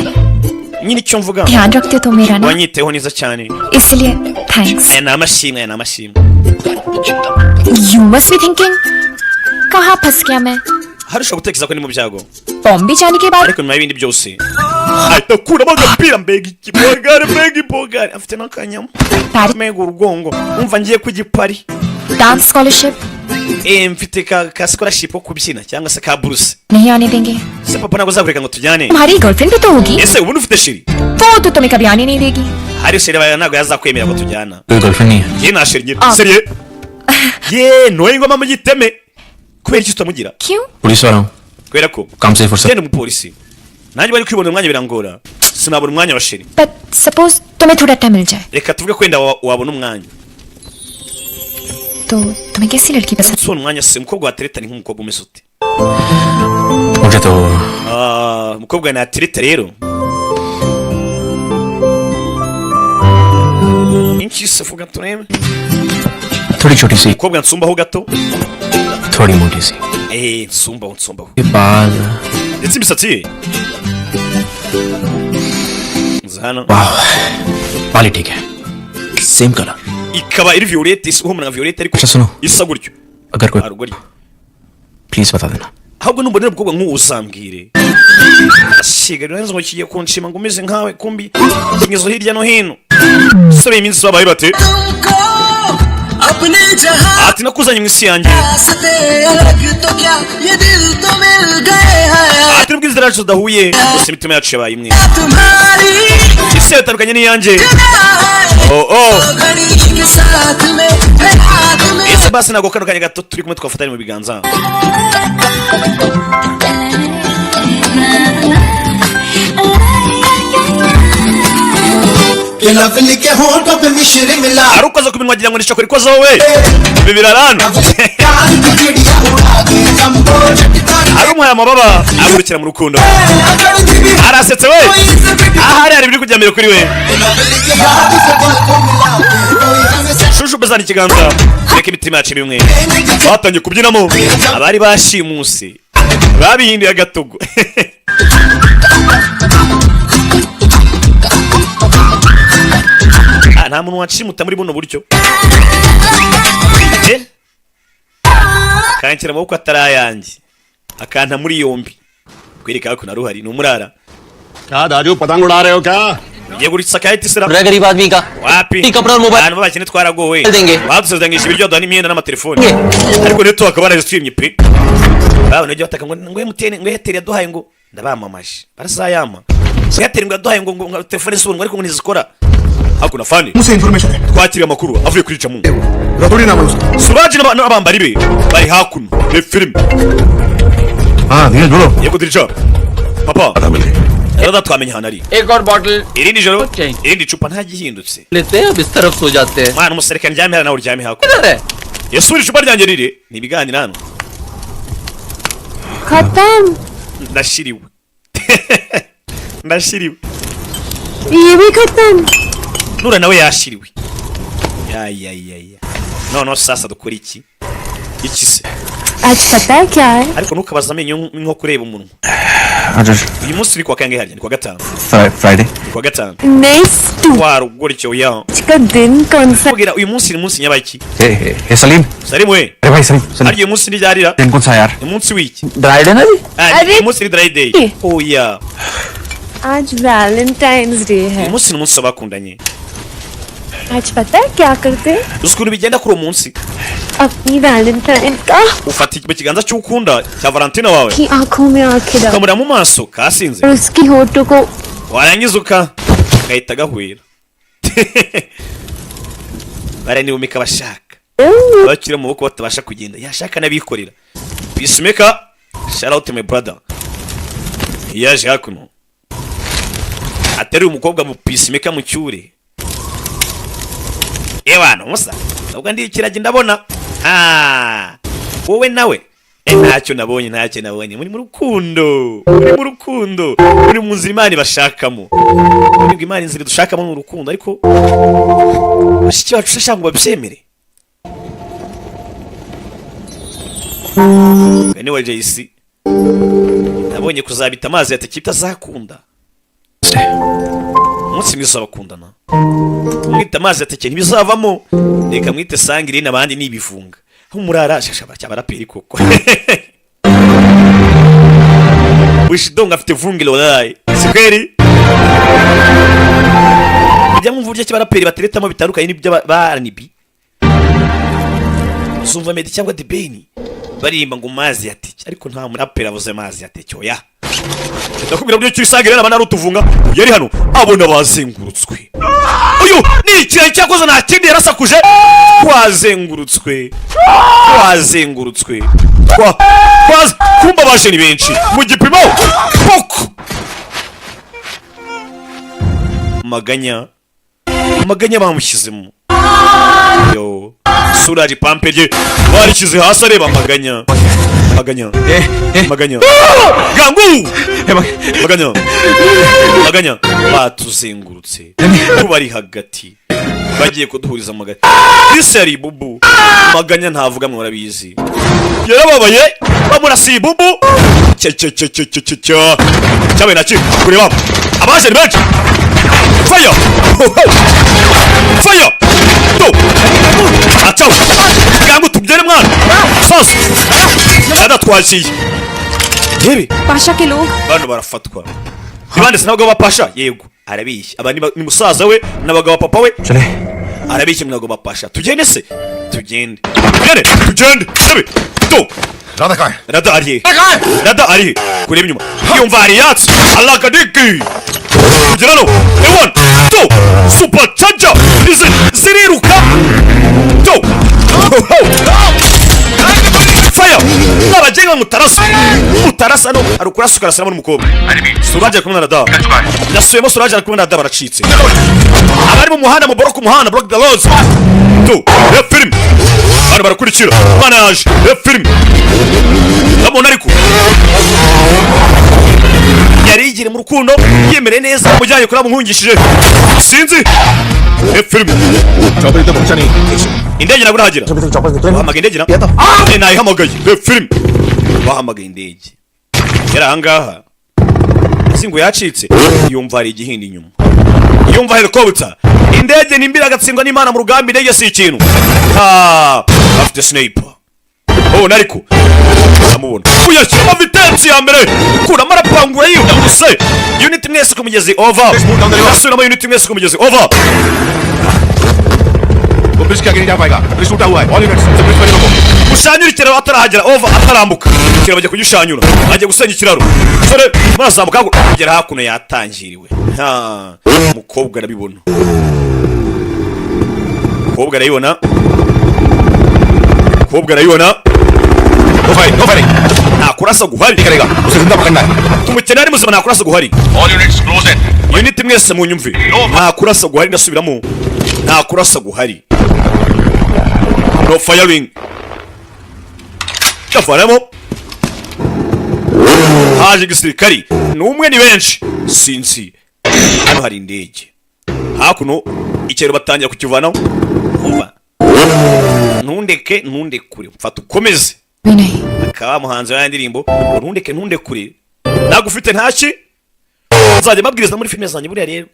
nyine icyo mvuga ध्यान रखते तो मेरा ना wanyiteho neza cyane इसलिए thanks aya ni amashimwe you must be thinking कहाँ फंस गया मैं hari ushobora gutekereza ko ni mu byago Bombay जाने के बाद ariko nyuma y'ibindi byose ahita akuramo agapira mbega ibogari afite n'akanyama mbega urugongo umva ngiye ku gipari dance scholarship mfite ka scholarship ko kubyina cyangwa se ka buruse नहीं आने देंगे. se papa ntabwo azakureka ngo tujyane तुम्हारी गर्लफ्रेंड भी तो होगी. ese ubundi ufite sheri वो तो तुम्हें कभी आने नहीं देगी. hari sheri bawe ntabwo yazakwemera ngo tujyana कोई गर्लफ्रेंड नहीं है. ye nta sheri nyine Ah. seriye ye noye ngoma mu giteme kubera iki tutamugira क्यों? पुलिस वाला हूँ. kubera ko काम से फुर्सत. genda umupolisi nanjye bari kwibona umwanya birangora sinabona umwanya wa sheri But suppose तुम्हें थोड़ा टाइम मिल जाए reka tuvuge kwenda wabona umwanya तो तुम्हें कैसी लड़की पसंद? sibona umwanya se umukobwa watereta ni nk'umukobwa umeze ute मुझे तो umukobwa natereta rero inchi se vuga turebe थोड़ी छोटी सी, umukobwa nsumbaho gato थोड़ी मोटी सी. nsumbaho ये बाल. ndetse imisatsi ye nzi hano वाह, बाल ही ठीक है. Same colour. ikaba iri violette ihumura nka violette ariko अच्छा सुनो, isa gutyo अगर कोई haruguru प्लीज बता देना. ahubwo numbonera umukobwa nk'uwo uzambwire asiga rero ngo kigiye kunshima ngo umeze nkawe kumbi kingezo hirya no hino sabe iminsi babaye bate ati nakuzanye mu isi yanjye ati nubwo inzira yacu zidahuye gusa imitima yacu yabaye imwe isi yatandukanye n'iyanjye ese basi ntabwo kano kanya gato turi kumwe twafatanye mu biganza ari ukoze ku minwa wagira ngo ni shokora ikoze wowe ibi birarana ari umuhaye amababa agurukira mu rukundo arasetse we ahari hari ibiri kujya mbere kuri we shushu bezana ikiganza reka imitima yacu bimwe batangiye kubyinamo abari bashimuse babihinduye agatogo nta muntu wanshimuta muri buno buryo kanshyira amaboko atari ayanjye akanta muri yombi kwereka ko naruhari ni umurara क्या दाजू पतंग उड़ा रहे हो क्या ugiye guritsa kahita isira गरीब आदमी का wapi कपड़ा और mobile abantu b'abakene twaragowe Denge. badusezeranyije ibiryo duha n'imyenda n'amatelefoni ariko rero tukaba barazitwimye pe babona ibyo bataka ngo emutiyeni ngo eyateri yaduhaye ngo ndabamamaje barasayama eyateri ngo yaduhaye ngo telefone z'ubuntu ariko ngo ntizikora hakuna fani मुझसे इन्फॉर्मेशन है twakiriye amakuru avuye kuri camungu रतौड़ी नाम है उसका suraji n'abambari be bari hakuno ni filime हाँ धीरज बोलो yego dirija papa आधा मिले rero twamenye ahantu ari एक और bottle irindi joro Okay. irindi cupa ntagihindutse लेते हैं अब इस तरफ सो जाते हैं mwana umusereka ndyame hano nawe uryame hakuno किधर है yasubira icupa ryanjye riri ni ibiganiro hano खत्म. ndashiriwe ndashiriwe ये भी खत्म. nura nawe yashiriwe ya noneho sasa dukora iki iki se आज पता है क्या है? ariko ntukabaza amenyo nko kureba umunwa आज uyu munsi uri kuwa kangahe harya ni kuwa gatanu Friday. ni kuwa gatanu next warugora icyo ya का दिन कौन सा? kubwira uyu munsi ni munsi nyabaki hey Salim. salimu we अरे भाई Salim arya uyu munsi ntiryarira दिन कौन सा यार? ni munsi w'iki ब्राइड है ना जी? अरे- uyu munsi ni dry day oya आज वैलेंटाइंस डे है. uyu munsi ni umunsi w'abakundanye आज पता है क्या करते हैं? uzi ukuntu bigenda kuri uwo munsi अपनी वैलेंटाइन का ufata mu kiganza cy'ukunda cya valentina wawe की आंखों में आंखें डाल ukamurira mu maso kasinze और उसकी होठों को warangiza gahita gahwera baraniwumika bashaka bakiri mu maboko batabasha kugenda yashaka n'abikorera peacemaker shout out to my brother yaje hakuno atari umukobwa mu peacemaker mu cyure ewana musa ubwo ndi ikiragi ndabona wowe nawe ntacyo nabonye muri mu rukundo muri mu nzira imana ibashakamo muri ngo imana inzira dushakamo mu rukundo ariko bashiki bacu shashaka ngo babyemere bene wa JC nabonye kuzabita amazi yatekita azakunda umunsi mwiza w'abakundana mwita amazi yatekeye ntibizavamo reka mwite sangire n'abandi n'ibivunga umurara shashaba cy'abaraperi koko wishidonga afite vungile wallahi sikweri bijya mu buryo cy'abaraperi bateretamo bitandukanye n'ibyo ba R&B zumva Meddy cyangwa The Ben baririmba ngo mazi ya teke, ariko nta muraperi avuze mazi ya teke oya. Ndakubwira byo cyisagire n'abana rutuvunga yari hano abona bazengurutswe. Uyu ni ikirayi cyakoze nta kindi yarasakuje, twazengurutswe kumba baje ni benshi mu gipimo poko. Maganya bamushyizemo. Yo Suraj pampege barishyize hasi areba Maganya gangu Maganya batuzengurutse bari hagati bagiye kuduhuriza mu gati. Iseri bubu Maganya ntavuga mwe murabizi yarababaye bamurasiye bubu cyabe naki kureba abaje ni benshi. Fire to acha gangu tubyere mwana sasa ada twashiye yewe Pasha के लोग bano barafatwa ibande sinabwo bapasha yego arabishye abandi ni musaza we n'abagabo papa we arabishye mwago bapasha tugende tugende yewe to Radha कहाँ है? Rada ari kureba inyuma yumva ari yatsi alakadiki kugera no ewan to super charger ziriruka to fire nabajenga mutarasa no arukurasa ukarasira muri mukobwa Suraj kumwe na Rada yasuyemo Suraj kumwe na Rada baracitse abari mu muhanda mu block the roads to film bari barakurikira bana yaje film ndabona ariko yari yigire mu rukundo yemere neza mujyanye kuri amuhungishije sinzi film चौबरी तो पहुंचा नहीं. indege nabwo nahagera bahamagaye indege na nayihamagaye film bahamagaye indege yari ahangaha singo yacitse yumva ari igihindi inyuma yumva helicopter indege nimbira agatsindwa n'Imana mu rugamba indege si ikintu afite sniper nariko amubona uyashyira vitesse ya mbere kura marapangura yihuse unit mwese ku mugezi over nasubira mu unit mwese ku mugezi over. वो ब्रिज के आगे नहीं जा पाएगा. ब्रिज टूटा हुआ है. All units bridge पर रोको. gushanyura ikiraro atarahagera over atarambuka ikiraro bajya kugishanyura ajya gusenya ikiraro sore murazamuka kugera hakuno yatangiriwe umukobwa arabibona no firing. ntakurasa guhari करेगा. उसे जिंदा पकड़ना है. tumukene ari muzima ntakurasa guhari. All units close in. unit mwese mu nyumve ntakurasa guhari ndasubiramo ntakurasa guhari. No firing. Yafaremo haje gisirikari n'umwe ni benshi sinzi hano hari indege hakuno ikero batangira kukivanaho umva ntundeke kure mfata ukomeze akaba muhanzi wa ndirimbo ntundeke kure nagufite ntaki nzajya mabwiriza muri filime zanjye buriya rero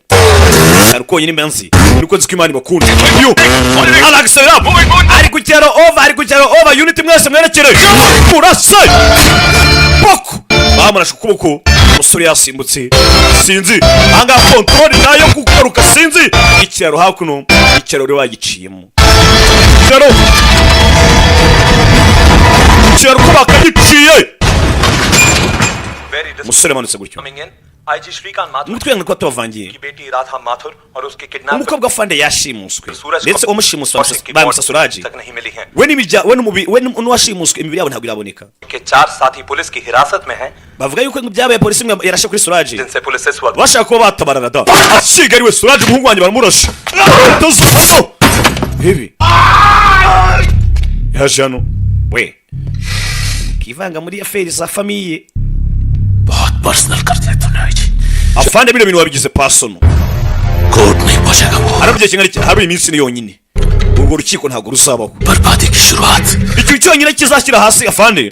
ariko nyine mbanzi nuko nzi ko Imana ibakunda yo alaxera ari kugera over unit mwese mwerekere murase poko bamurashe ukuboko umusore yasimbutse sinzi anga control nayo kugaruka sinzi ikiraro hakuno ikiraro rero bagiciyemo ikiraro ko bakagiciye umusore manutse gutyo IG Shrikant Mathur umutwe ko tuvangiye की बेटी राधा माथुर और उसके kidnap umukobwa fande yashimuswe ndetse umushimuswe Suraj तक नहीं मिली है. we n'uwashimuswe imibiri yabo ntabwo iraboneka के 4 साथी पुलिस की हिरासत में हैं bavuga yuko ibyabaye polisi imwe yarashe kuri Suraj जिनसे पुलिस इस वक्त bashaka kuba batabarana da ashigariwe Suraj umuhungu wanjye baramurashe bibi yaje hano we kivanga muri affaires za famille बहुत पर्सनल कर दिया तूने आज. afande bino bintu wabigize personal court नहीं पहुंचेगा वो. arabye kingari hari iminsi ni yonyine urwo rukiko ntabwo rusabaho बर्बादी की शुरुआत icyo cyonyine kizashyira hasi afande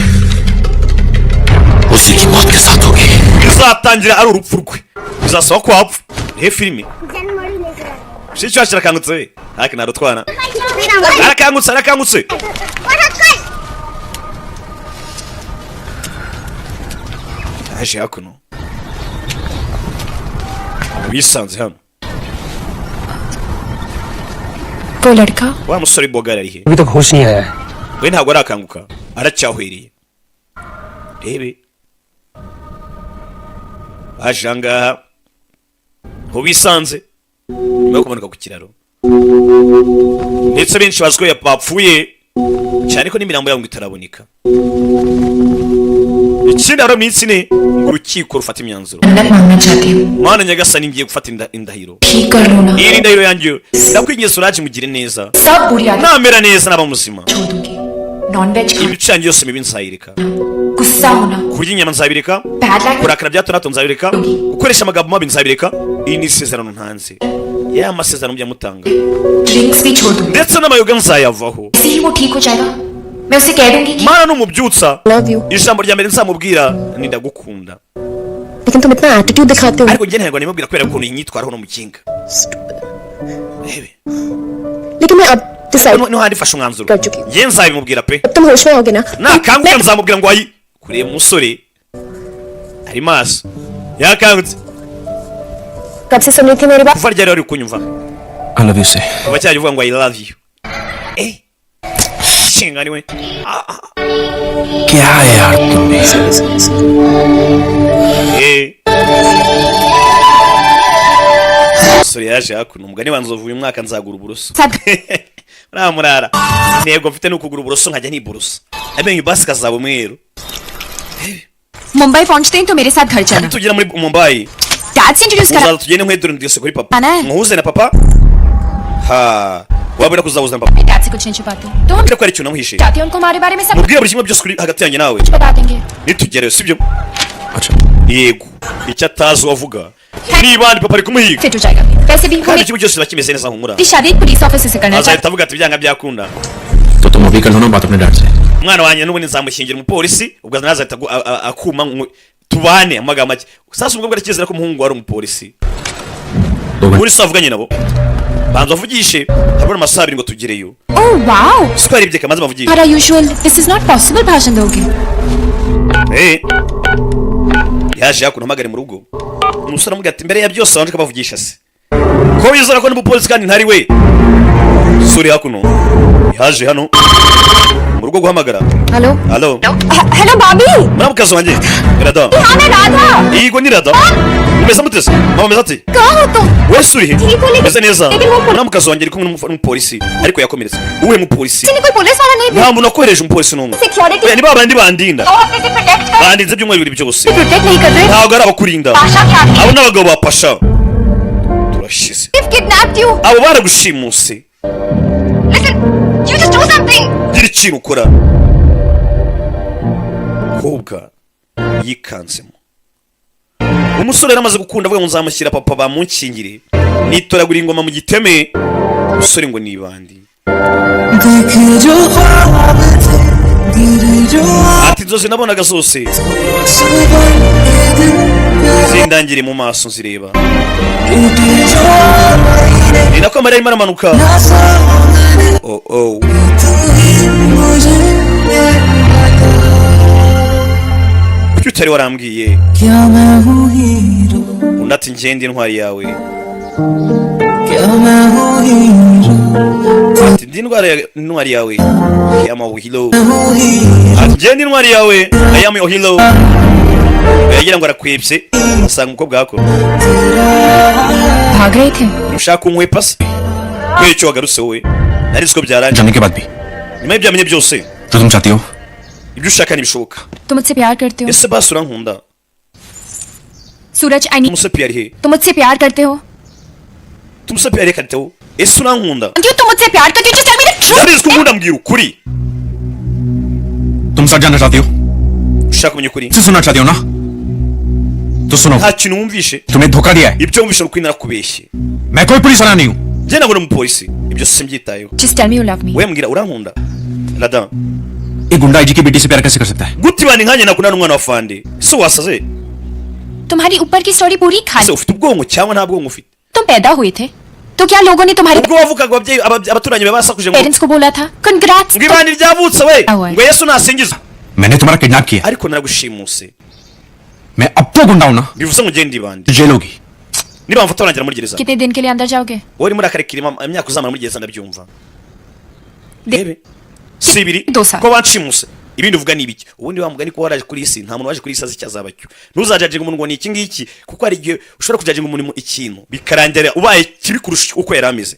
उसी की मौत के साथ होगी. bizatangira ari urupfu rwe bizasaba ko hapfa he filime shicyo kirakangutse we haki narutwana arakangutse aje hakuno bisanze hano वो लड़का wa musore bogara ari he अभी तक होश नहीं आया है. we ntabwo arakanguka aracyahwiriye. Rebe baje ahangaha aho bisanze nyuma yo kumanuka ku kiraro, ndetse benshi bazi ko bapfuye cyane ko n'imirambo yabo ngo itaraboneka. Ikindi hari iminsi ine ngo urukiko rufata imyanzuro. Mana nyagasani ngiye gufata indahiro. Iyi ndahiro yanjye ndakwingiza Suraj mugire neza, namera neza naba muzima. Ibicanyi yose mibi nzayireka, kurya inyama nzabireka, kurakara bya hato nzabireka, gukoresha amagambo mabi nzabireka. Iyi ni isezerano ntanze, ya masezerano byamutanga, ndetse n'amayoga nzayavaho. Mana numubyutsa ijambo rya mbere nzamubwira ni ndagukunda. लेकिन तुम इतना एटीट्यूड दिखाते हो. ariko njye ntabwo nimubwira kubera ukuntu yinyitwaraho no mukinga. लेकिन मैं अब decide no handi fasha umwanzuro कर चुकी हूं. njye nzabimubwira pe. अब तुम होश में होगे ना. Nakanguka nzamubwira ngo ayi kureba umusore ari maso yakangutse. कब से सुन रही थी मेरी बात. kuva ryari wari kunyumva? I love you say. kuva cyari uvuga ngo I love you. Shingani we. क्या है यार तुम भी? Sori yaje hakuno umugani banzovuye uyu mwaka nzagura uburoso. Murara intego mfite no kugura uburoso nkajya niburoso. Amenye basi kazaba umweru. Mumbai पहुंचते ही तो मेरे साथ घर चलना. tugera muri Mumbai डैड से इंट्रोड्यूस करा. uzaza tugende nkwedu ndetse kuri papa. Ana. Muhuze na papa. Ha wabura kuzahuza na papa. Dad से कुछ नहीं छुपाते. तो Mbere ko ari cyo namuhishe. चाहती हूं उनको हमारे बारे में सब Mubwire buri kimwe byose kuri hagati yanjye nawe. बता देंगे. Nitugereyo sibyo? अच्छा. Yego. Icyo atazi wavuga. Niba ndi papa ari kumuhiga. Fit हो जाएगा. वैसे भी Kandi ikigo cyose bakimeze neza nk'umura. मेरी शादी एक पुलिस ऑफिसर से करना चाहती Azahita avuga ati byanga byakunda. तो तुम अभी कर लो ना बात अपने डैड से. Umwana wanjye n'ubundi nzamushyingira umupolisi ubwo azahita akuma tubane amagambo make. Sasa umugabo arakizera ko umuhungu wari umupolisi. Polisi avuganye nabo. Banza avugishe habura amasaha 2 ngo tugereyo. Oh wow. Siko ibye kamaze bavugishe. हमारा usual this is not possible भाषण दोगे. Yaje hakuno hamagare mu rugo. Umusore amubwira ati mbere ya byose wanje kabavugisha se. Ko yizera ko n'umupolisi kandi ntari we. Suri hakuno. Yaje hano mu rugo guhamagara. Hello. Hello. Hello भाभी. Muramukazi wanjye. Rada. हाँ मैं Radha. Yego ni Rada. Umeze mutese. Mama meze ati. कहाँ हो तुम? We suri he? ठीक हो Meze neza. लेकिन वो Muramukazi wanjye ari kumwe n'umupolisi ariko yakomeretse. Uwe mupolisi. कोई पुलिस वाला नहीं. Nta muntu akoresha umupolisi n'umwe. Security. Ni babandi bandinda. तो अपने से प्रोटेक्ट कर. Bandinze byumwe bibiri byose. Protect नहीं कर रहे. Ntabwo ari abakurinda. पाशा क्या है? Abo n'abagabo ba Pasha. Turashize. They've kidnapped you. Abo baragushimuse. Listen, you just do something. Gira ikintu ukora. Kobwa yikanzemo. Umusore yaramaze gukunda avuga ngo nzamushyira papa bamunkingire. Nitoragura ingoma mu giteme. Umusore ngo nibandi. Ati inzozi nabonaga zose zindangire mu maso nzireba. Ni nako amarira arimo aramanuka. Oh. Kuki utari warambwiye? Undi ati ngende intwari yawe. Ati ndi intwari yawe. Yama uhilo. Ati ngende intwari yawe. Yama uhilo. Yagira ngo arakwebye. Asanga umukobwa wako. भाग रहे थे. Ushaka kunkwepa se? Kweri cyo wagarutse wowe. Narizi ko byaranje. जाने के बाद भी Nyuma y'ibyamenye byose. जो तुम चाहती हो. Ibyo ushaka ntibishoboka. तुम मुझसे प्यार करते हो. Ese basi urankunda? Suraj I need. Tumusore piyari he? तुम मुझसे प्यार करते हो. Tumusore piyari kariteho. Ese urankunda? क्यों तुम मुझसे प्यार करते हो? Just tell me the truth. Ndabizi ko nkunda mbwira ukuri. तुम सच जानना चाहती हो. Ushaka kumenya ukuri? इसे सुनना चाहती हो ना? तो सुनो. Nta kintu wumvishe. तुम्हें धोखा दिया है. Ibyo wumvishe ukuri narakubeshye. मैं कोई पुलिस वाला नहीं हूँ. Njye ntabwo ndi umupolisi. Ibyo simbyitayeho. Just tell me you love me. Wewe mbwira urankunda? Rada. एक गुंडा आईजी की बेटी से प्यार कैसे कर सकता है? Guti bani nkanye nakunda n'umwana wa Fande. Ese wasaze? तुम्हारी ऊपर की स्टोरी पूरी Ese खाली. ufite ubwonko cyangwa nta bwonko ufite? तुम पैदा हुए थे तो क्या लोगों ने तुम्हारे Ubwo wavukaga ababyeyi abaturanyi be basakuje ngo parents को बोला था congrats. ngo ibani ryavutse we. Awe. Ngo Yesu nasingizwe. मैंने तुम्हारा किडनैप किया. Ariko naragushimuse. मैं अब तो गुंडा हूँ ना. Bivuze ngo ngende ibandi. Jail होगी. Niba mfata warangira muri gereza. कितने दिन के लिए अंदर जाओगे? Wowe muri akarekirima imyaka uzamara muri gereza ndabyumva. Debe. si ibiri Dosa. ko banshimuse ibindi uvuga ni ibiki ubundi wa mugani ko waraje kuri isi nta muntu waje kuri isi azi icyazaba cyo ntuzajajinga umuntu ngo ni iki ngiki kuko hari igihe ushobora kujajinga umuntu ikintu bikarangira ubaye kibi kurusha uko yari ameze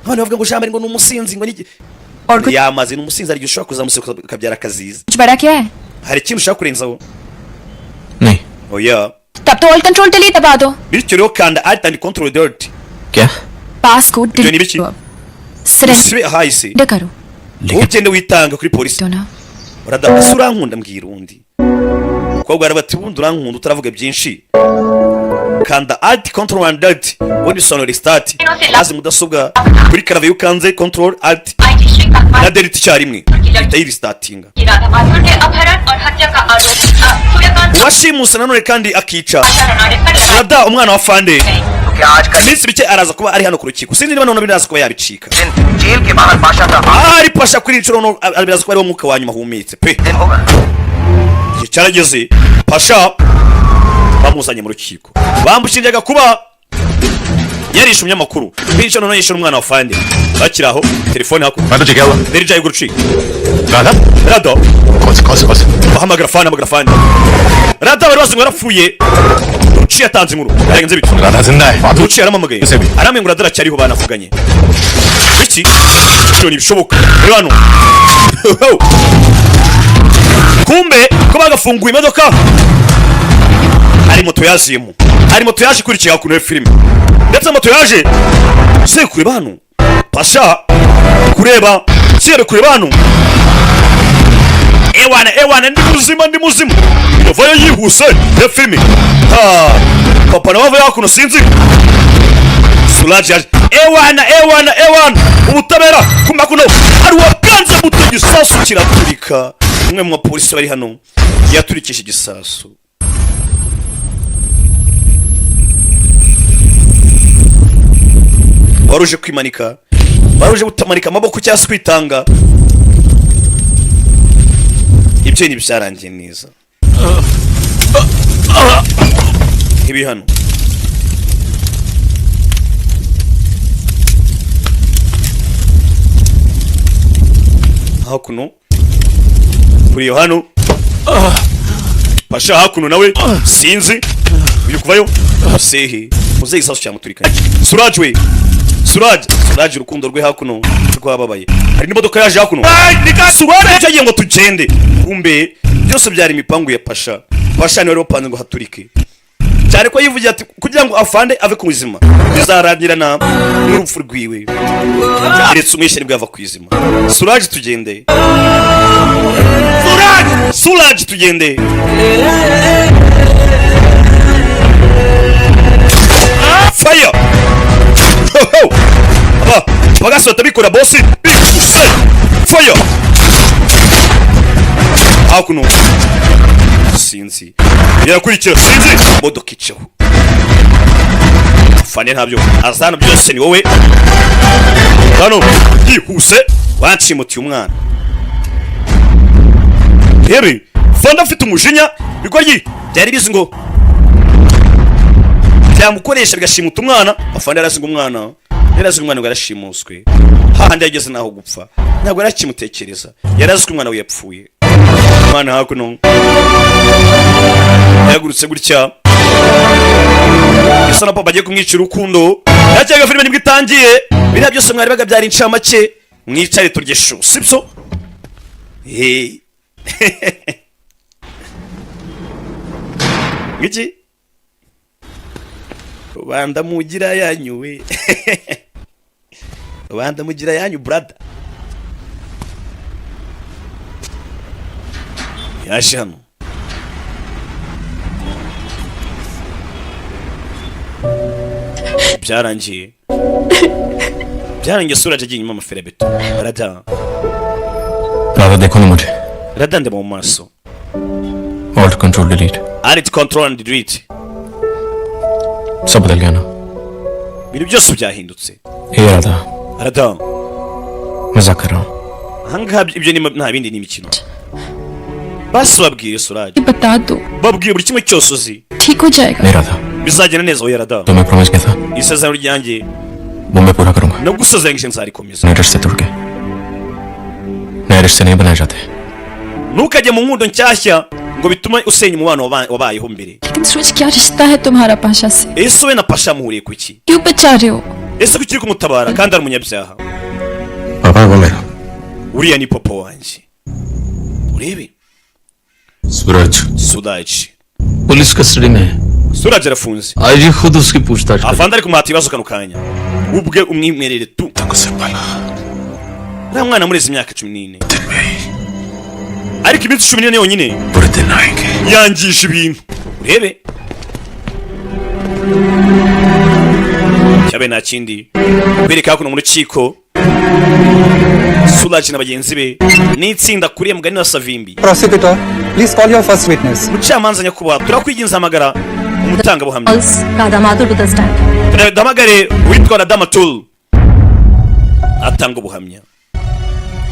abantu bavuga ngo jambo ngo ni umusinzi ngo niki और कुछ yamaze ni umusinzi ari igihe ushobora kuzamusiga ukabyara akaziza बड़ा क्या है hari ikintu ushaka kurenzaho नहीं oya तब तो alt control delete दबा दो bityo rero kanda alt and control delete क्या पास कोड जो नहीं डिलीट बची। दो अब सरेंडर usibe hahise करो ugende witanga kuri polisi तो ना uradabasa urankunda mbwira undi umukobwa arabati ubundi urankunda utaravuga byinshi kanda alt control and delete ubundi sonora start maze mudasobwa kuri karave yukanze control alt na delete icyarimwe ihita yiristatinga Radha माथुर के अपहरण और हत्या का आरोप Suryakant uwashimuse nanone kandi akica Rana ने कर rada umwana wa fande क्या आज का iminsi mike araza kuba ari hano ku rukiko sinzi niba none biraza kuba yabicika दिन जेल के बाहर बादशाह का ari pasha kuri inshuro no biraza kuba ari wo mwuka wa nyuma ahumetse pe दिन होगा igihe cyarageze pasha bamuzanye mu rukiko bamushinjaga kuba yarishe umunyamakuru bityo none yishe umwana wa fande bakiri aho telefone hakuno मैं तुझे क्या हुआ derija y'ugucika Radha rado कौन से bahamagara fande rado bari bazi ngo yarapfuye uciye atanze inkuru yarenze bityo Radha जिंदा है माधुर uciye arampamagaye Ese bi? aramwe ngo radara cyariho banavuganye iki ibyo ntibishoboka rero hano kumbe ko bagafunguye imodoka hari moto yaziyemo hari moto yaje ikurikiye hakuno ya filime ndetse moto yaje se kureba hano pasha kureba siyere kureba hano ewana ndi muzima yavayo yihuse ya filime papa nawe avayo hakuno sinzi Suraje yaje ewana ubutabera kuma kuno ari waganze muto gisasu kiraturika umwe mu bapolisi bari hano yaturikisha igisasu waruje kwimanika waruje gutamanika amaboko cyangwa kwitanga ibyo ni byarangiye neza ibi hano hakuno kuri iyo hano pasha hakuno nawe sinzi uyu kuvayo sehe muzeyi sasu cyamuturikanye Suraj urukundo rwe hakuno rwababaye hari n'imodoka yaje hakuno Suraj yagiye ngo tugende kumbe byose byari imipangu ya pasha ni wari wapanze ngo haturike cyane ko yivugira ati kugira ngo afande ave ku buzima bizarangirana n'urupfu rwiwe yaretse umwishyari bwava ku izima Suraj tugende Suraj tugende fire bagasi batabikora bosi fire hakuno sinzi yarakurikira sinzi modoka iceho fane ntabyo azana byose ni wowe hano yihuse wancimutiye umwana yewe fanda afite umujinya bigoryi byari bizi ngo byamukoresha bigashimuta umwana afande yarazi ngo umwana ngo yarashimuswe hahandi yageze naho gupfa ntabwo yarakimutekereza yarazi ko umwana we yapfuye umwana hakuno yagurutse gutya isa na papa agiye kumwicira urukundo yakiraga filime nibwo itangiye biriya byose mwari baga byari incamake mwicare turye shu sibyo ngiki rubanda mugira yanyuwe rubanda mugira yanyu brother yaje hano byarangiye Suraj agiye inyuma amaferabeto rada Radha देखो ना मुझे rada ndeba mu maso alt control delete alt control and delete सब बदल गया ना ibintu byose byahindutse हे राधा rada मजाक कर रहा हूँ ahangaha ibyo ni nta bindi ni imikino basi babwiye Suraj बता दो babwiye buri kimwe cyose uzi ठीक हो जाएगा नहीं Radha bizagenda neza oya rada तो मैं प्रॉमिस किया था isezerano ryanjye वो मैं पूरा करूंगा no gusezeranyije nzarikomeza नए रिश्ते तोड़ के नए पेट से नहीं बनाए जाते. ntukajye mu nkundo nshyashya ngo bitume usenya umubano wabayeho mbere. लेकिन सूरज क्या रिश्ता है तुम्हारा पाशा से? ese wowe na pasha muhuriye ku ki? क्यों बचा रहे हो? ese kuki uri kumutabara kandi ari umunyabyaha? पापा वो मेरा uriya ni papa wanjye. urebe सूरज Sudaji. पुलिस कस्टडी में है. Suraj arafunze. आईजी खुद उसकी पूछताछ कर. afande ari kumuhata ibibazo kano kanya ubwe umwimerere tu. nta mwana murezi imyaka 14 ariko iminsi 14 yonyine yangisha ibintu. urebe cyabe nta kindi bereka kuno mu rukiko Suraj na bagenzi be n'itsinda kuriye mugani wa Savimbi. Prosecutor, please call your first witness. mucamanza nyakubahwa turakwiginza amagara umutanga buhamya. Radamatul to the stand. Damagare witwa Radamatul atanga ubuhamya.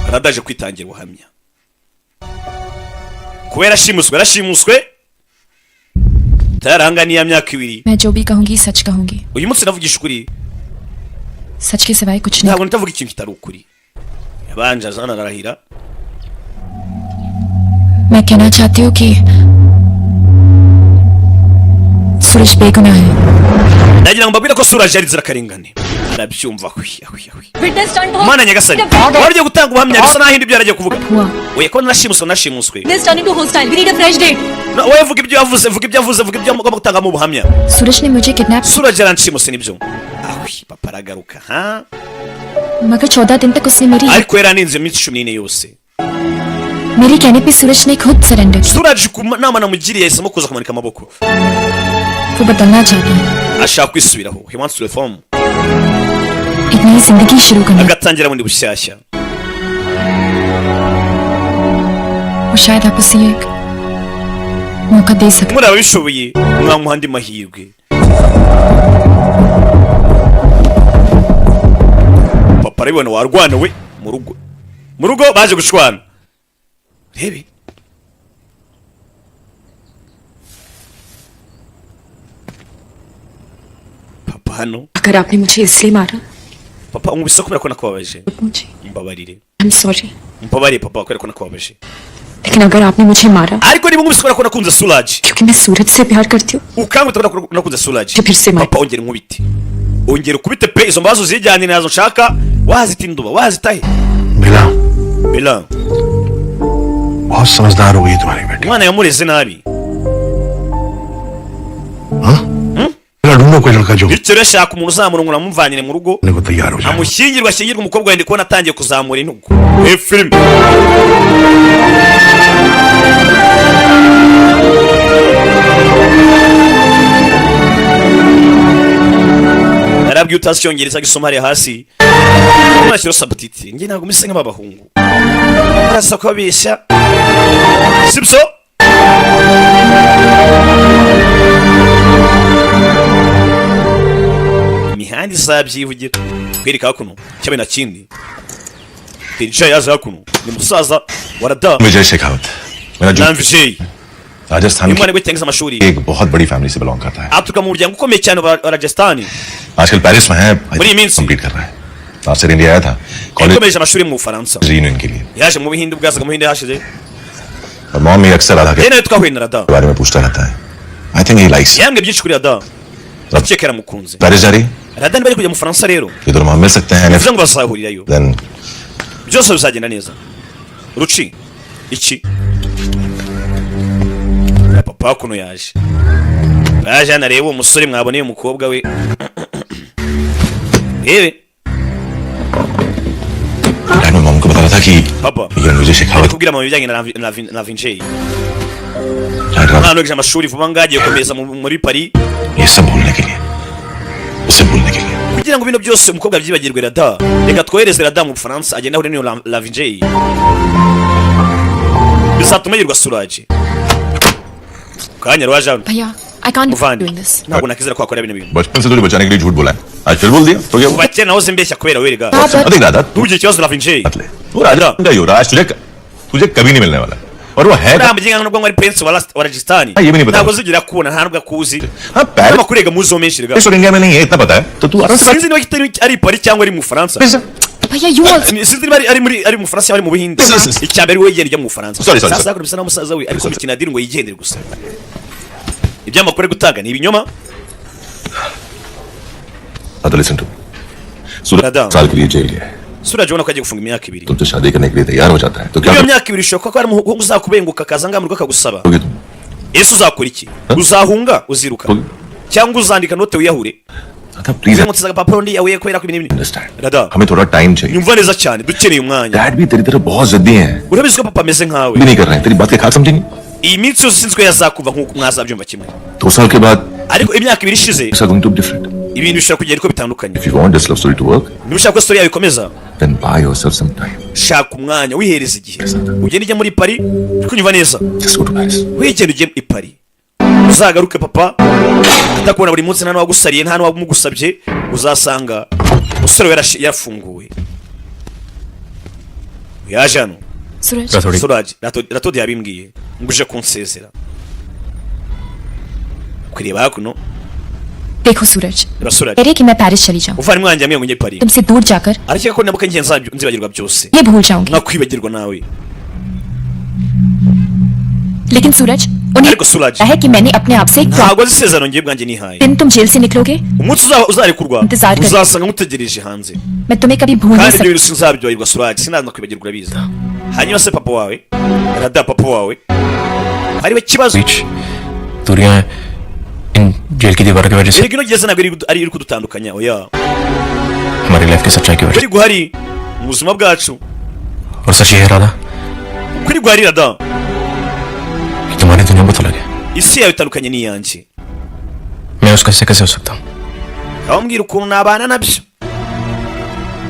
Aradaje kwitangira ubuhamya kubera arashimuswe taranganiye imyaka 2. मैं जो भी कहूंगी सच कहूंगी. uyu munsi navugisha ukuri सच के सिवाय कुछ नहीं. ntabwo nitavuga ikintu kitari ukuri. yabanje azana arahira. मैं कहना चाहती हूँ कि सूरज बेगुनाह है. ndagira ngo mbabwire ko Suraj yari zirakarengane. arabyumva Witness stand for. Mana nyagasani waryo gutanga ubuhamya bisa naho ibyo yaragiye kuvuga. हुआ. oya ko nashimuswe. This turn into hostile. We need a fresh date. wowe vuga ibyo yavuze vuga ibyo mugomba gutangamo ubuhamya. सूरज ने मुझे kidnap. Suraj yaranshimuse nibyo. papa aragaruka ha मगर 14 दिन तक उसने ariko yaraninze iminsi 14 yose. मेरे कहने पे सूरज ने खुद सरेंडर किया. Suraj ku nama namugiriye yahisemo kuza kumanika amaboko. वो बदलना चाहता है. ashaka kwisubiraho. he wants to reform. एक नई जिंदगी शुरू करना. agatangira bundi bushyashya. वो शायद आप उसे एक मौका दे सकते. muri ababishoboye mwamuha andi mahirwe. papa arabibona warwana we mu rugo baje gushwana. rebe papa hano. अगर आपने मुझे इसलिए मारा. papa umubise kubera ko nakubabaje. मुझे. mbabarire. I'm sorry. mbabarire papa kubera ko nakubabaje. लेकिन अगर आपने मुझे मारा. ariko niba umubise kubera ko nakunze Suraj. क्योंकि मैं सूरज से प्यार करती हूँ. ukangute kubera ko nakunze Suraj. फिर से मार. papa ongera nkubite. ongera ukubite pe izo mbazo zijyanye nazo nshaka wazitinduba wazitahe. Bela बहुत समझदार हो गई तुम्हारी बेटी. umwana yamureze nabi. ढूंढो कोई लड़का जो bityo rero ashaka umuntu uzamurongora amuvanyire mu rugo को तैयार हो जाए. amushyingirwa umukobwa wende kubona atangiye kuzamura intugu. film narabwiye utazi icyongereza gisoma hariya hasi nashyira subtitle njye ntabwo mise nk'abahungu barasa kubabeshya sibyo. imihanda izabyivugira kwereka hakuno cyabe na kindi Pircha yaje hakuno ni musaza wa Rada विजय शेखावत मेरा जो Vijay Rajasthan umwana w'itangiza amashuri की एक बहुत बड़ी फैमिली से बिलोंग करता है. aturuka mu muryango ukomeye cyane wa Rajasthan. आजकल पेरिस में है. बड़ी मीन्स कंप्लीट कर रहा है. लास्ट ईयर इंडिया आया था college yakomeje amashuri mu Bufaransa reunion के लिए. yaje mu Bihinde ubwazaga mu Bihinde hashize और मॉम भी अक्सर राधा के yene twahuye na Rada बारे में पूछता रहता है. I think he likes. yambwe byinshi kuri Rada akekera mukunze. Paris जा रही. Rada bari kujya mu Faransa rero ये दोनों हम मिल सकते हैं. bivuze ngo bazahurirayo then byose bizagenda neza. Ruci iki papa kuno yaje anareba umusore mwaboneye umukobwa we yewe मैं mom को बता रहा था कि papa ये Vijay Shekhawat kubwira mama ibijyanye na Vijay right umwana wiga amashuri vuba ngagiye gukomeza muri Paris ये सब भूलने के लिए उसे भूलने के लिए kugira ngo bino byose umukobwa byibagirwe Rada reka twohereze Rada mu Bufaransa agenda ahure n'iyo Vijay bizatuma yirwa Suraj kanya rwaje भैया I can't be muvandi doing this. ntabwo nakizera ko akora bino bintu बचपन से तुझे बचाने के लिए झूठ बोला है आज फिर बोल दिया तो क्या हुआ? kuva kera nahoze mbeshya kubera werega देख Radha ntugire ikibazo na Vijay मत ले तू राजा का युवराज तुझे कभी नहीं मिलने वाला और वो है uriya mugenge nubwo ngo ari prince wa Rajasthan ये भी नहीं पता ntabwo uzigera kubona nta nubwo akuzi हाँ Paris n'amakuru yega muzo menshi rega और इंडिया में नहीं है इतना पता है तो तू आराम से sinzi niba ari Paris cyangwa ari mu Bufaransa भैया you also. sinzi niba ari mu Faransa ari mu Buhinde icyambere we yegenda mu Faransa sasa ko bisa na musaza we ariko mikina diri ngo yigendere gusa ibyamakuru gutanga ni ibinyoma Adal listen to me. सूरज साल के लिए जेल गया है Suraj ubona ko agiye gufunga imyaka 2 तुम तो शादी करने के लिए तैयार हो जाता है तो क्या iyo myaka 2 ishoka ko ari umuhungu uzakubenguka akaza ngamurwa akagusaba करोगे तुम ese uzakora iki uzahunga uziruka cyangwa uzandika note wiyahure दादा please mutsaga papuro ndi yawe kwera ko ibintu understand Dada हमें थोड़ा टाइम चाहिए nyumva neza cyane dukeneye umwanya dad भी तेरी तरह बहुत जिद्दी हैं urabizi ko papa ameze nkawe भी नहीं कर रहे हैं तेरी बात के खाक समझेंगे iyi minsi yose sinzwe yazakuva nkuko mwazabyumva kimwe 2 साल के बाद ariko imyaka 2 ishize it's going to be different ibintu bishobora kugenda uko bitandukanye if you want this love story to work niba ushaka ko story yawe ikomeza then buy yourself some time shaka umwanya wihereza igihe ugenda ujya muri Paris kunyumva neza just go to Paris wigenda ujye i Paris uzagaruke papa atakubona buri munsi nta n'uwagusariye nta n'uwamugusabye uzasanga umusore we yafunguwe yaje hano Suraj ratodi yabimbwiye nguje kunsezera kureba hakuno देखो सूरज Suraj कह रहे कि मैं पेरिस चली जाऊं uvana mwanjye amwe ngo njye Paris तुमसे दूर जाकर ariko ko nabuka ngiye nzibagirwa byose ये भूल जाऊंगी nakwibagirwa nawe लेकिन सूरज उन्हें ariko Suraj है कि मैंने अपने आप से एक ntabwo azi isezerano ngiye bwanjye nihaye दिन तुम जेल से निकलोगे umunsi uzarekurwa Intezar kare. uzasanga mutegereje hanze मैं तुम्हें कभी भूल नहीं kandi ibyo सकती bintu sinzabyoherwa Suraj sinaza kwibagirwa urabizi hanyuma se papa wawe Rada papa wawe hariwe kibazo बीच दूरियां इन जेल की दीवार की वजह से erega ino gihe ntabwo iri kudutandukanya oya हमारी लाइफ की सच्चाई की वजह kuri guhari mu buzima bwacu और सच ये रहा kuri guhari Rada कि तुम्हारी दुनिया बहुत अलग है isi yawe itandukanye n'iyanjye मैं उसका हिस्से कैसे हो सकता हूँ abambwira ukuntu nabana nabyo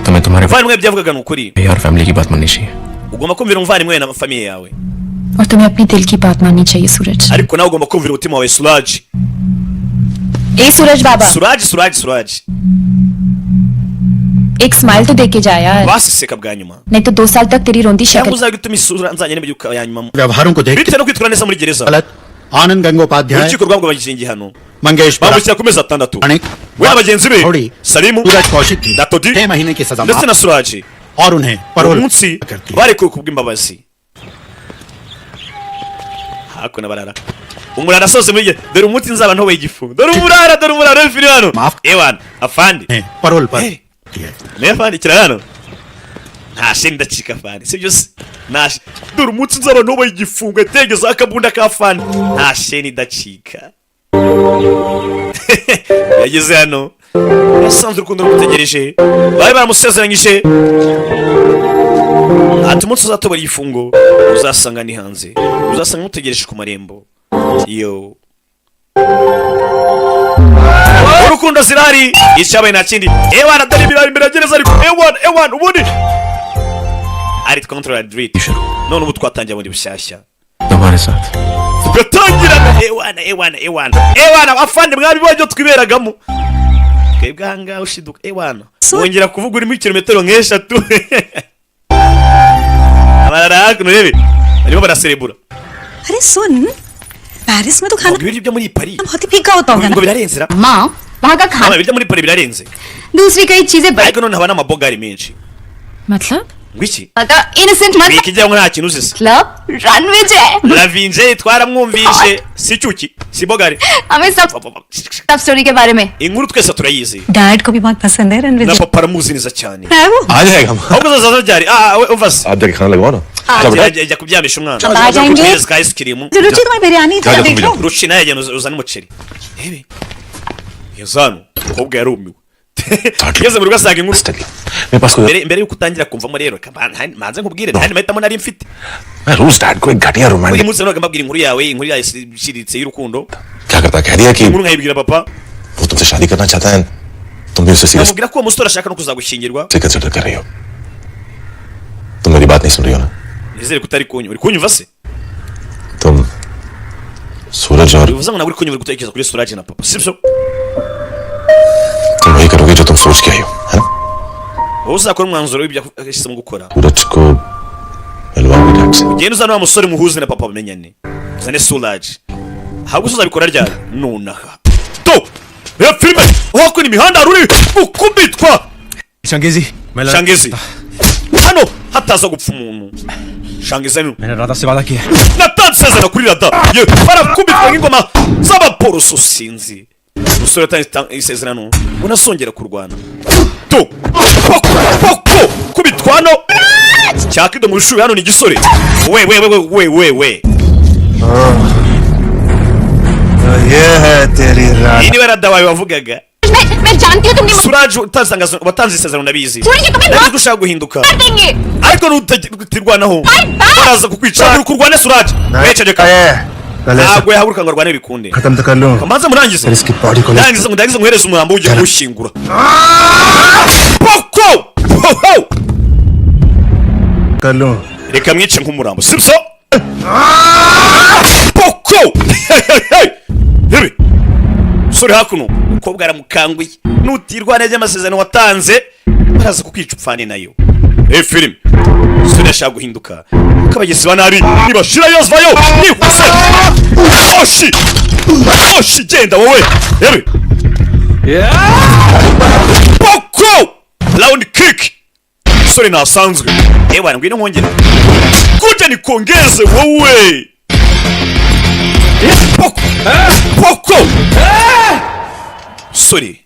तुम्हें तुम्हारे umuvandimwe byavugaga ni ukuri भाई और फैमिली की बात माननी चाहिए ugomba kumvira umuvandimwe na famiye yawe और तुम्हें अपने दिल की बात माननी चाहिए सूरज ariko nawe ugomba kumvira umutima wawe Suraj ए सूरज बाबा Suraj एक स्माइल तो दे के जा यार basiseka bwa nyuma नहीं तो 2 साल तक तेरी रोंदी cyangwa शक्ल uzajya utuma isura nzanye n'ibyuka ya nyuma व्यवहारों को देख bitewe no kwitwara neza muri gereza गलत आनंद Gangopadhyay urukiko rwabwabagije igihano Mangesh bambukira ku mezi 6 we n'abagenzi be थोड़ी Salimu सूरज कौशिक की Datodi 6 महीने की सजा ndetse na Suraj और उन्हें परोल umunsi करती है। barekuwe kubw'imbabazi hakuna barara umurara asoze muri dore umunsi nzaba ntowe igifu dore umurara fili hano Maaf. ewan afandi ने परोल पर Hey. की है। ne afandi kira hano nta sheni ndacika afandi sibyo se nta dore umunsi nzaba ntowe igifungo tegeza akabunda ka afandi nta sheni ndacika yageze hano yasanze urukundo rumutegereje bari baramusezeranyije ati umunsi uzatobora igifungo uzasanga ni hanze uzasanga mutegereje ku marembo yo urukundo zirari icyabaye nta kindi ewana dore ibirari imbere ya gereza ariko ewana ubundi ari control adrit none ubu twatangiye bundi bushyashya तुम्हारे साथ tugatangirana ewana afande mwari bajyo twiberagamo twebwe ahangaha ushiduka ewana wongera kuvuga uri muri kilometero nk'eshatu abarara hakuno rebe barimo baraserebura अरे सुन पेरिस में तो खाना ibiryo byo muri Paris बहुत ही फीका होता होगा ngo ना birarenze ra माँ वहाँ का खाना ibiryo muri Paris birarenze दूसरी कई चीजें ariko none haba n'amabogari menshi मतलब ngwiki इनोसेंट मत ikijya ngo nta kintu uzize मतलब रनवेज है Lavinze twaramwumvishe si cyuki si bogari हमें सब स्टोरी के बारे में inkuru twese turayizi डैड को भी बहुत पसंद है Ranveer na papa aramuzi neza cyane है वो आ जाएगा ahubwo uzaza ryari we umva se आप जाके खाना लगवाओ ना क्या बेटा ajya kubyamisha umwana हम आ जाएंगे। Kutuhereza ka ice cream रुचि तुम्हें बिरयानी जा, जा, देख तुम लो भी ruci nawe agenda uzana umuceri ebe yazanu umukobwa yarumiwe ngeze mu rugo asanga inkuru मेरे पास कोई mbere yuko utangira kumvamo rero manze nkubwire nta mahitamo nari mfite मैं रोज डैड को एक घटिया uyu romantic munsi nabaga mbabwira inkuru yawe inkuru yawe ishiritse y'urukundo क्या करता कह दिया कि inkuru nkayibwira papa वो तुमसे शादी करना चाहता है तुम भी उससे serious namubwira ko uwo musore ashaka no kuzagushyingirwa से कंसिडर कर रही हो तुम मेरी बात नहीं सुन रही हो ना nizere ko utari kunyumva uri kunyumva se तुम सूरज और bivuze ngo ntabwo uri kunyumva uri gutekereza kuri Suraj na papa sibyo तुम वही करोगे जो तुम सोच के आई हो है ना wowe uzakora umwanzuro w'ibyo yashyizemo gukora सूरज को मिलवाओगे डैड से ugenda uzana wa musore muhuze na papa bamenyane uzane Suraj ahubwo uzabikora ryari nonaha to ya filime wakora imihanda ruri ukubitwa changezi Shangezi hano hataza gupfa umuntu. Shangezi hano मैंने राधा से वादा किया है natanze isezerano kuri Rada ye barakubitwa nk'ingoma z'abaporoso sinzi. Umusore yatanze isezerano unasongera kurwana to poko kubitwano cyakido mu bishubi hano ni gisore we ये है तेरी रात ini Rada wawe wavugaga मैं जानती हूँ तुम नहीं Suraj watanze isezerano nabizi सूरज तुम्हें nari gushaka guhinduka मार देंगे ariko nutirwanaho baraza kukwica kurwane Suraj wececeka ntabwo yahaguruka ngo arwane bikunde खत्म तो कर लूं kamanza murangize फिर इसकी बॉडी को ndagize nguhereze umurambo ugiye kuwushyingura poko कर लूं reka mwice nk'umurambo sibyo poko hebi sore hakuno umukobwa aramukanguye nutirwa neza amasezerano watanze baraza kukwica upfane nayo film sore ashaka guhinduka kabagezi banari nibashira yozvayo nihuse oshi genda wowe hebi poko round kick sore nasanzwe bwana ngwino nkongera kuja nikongeze wowe poko sore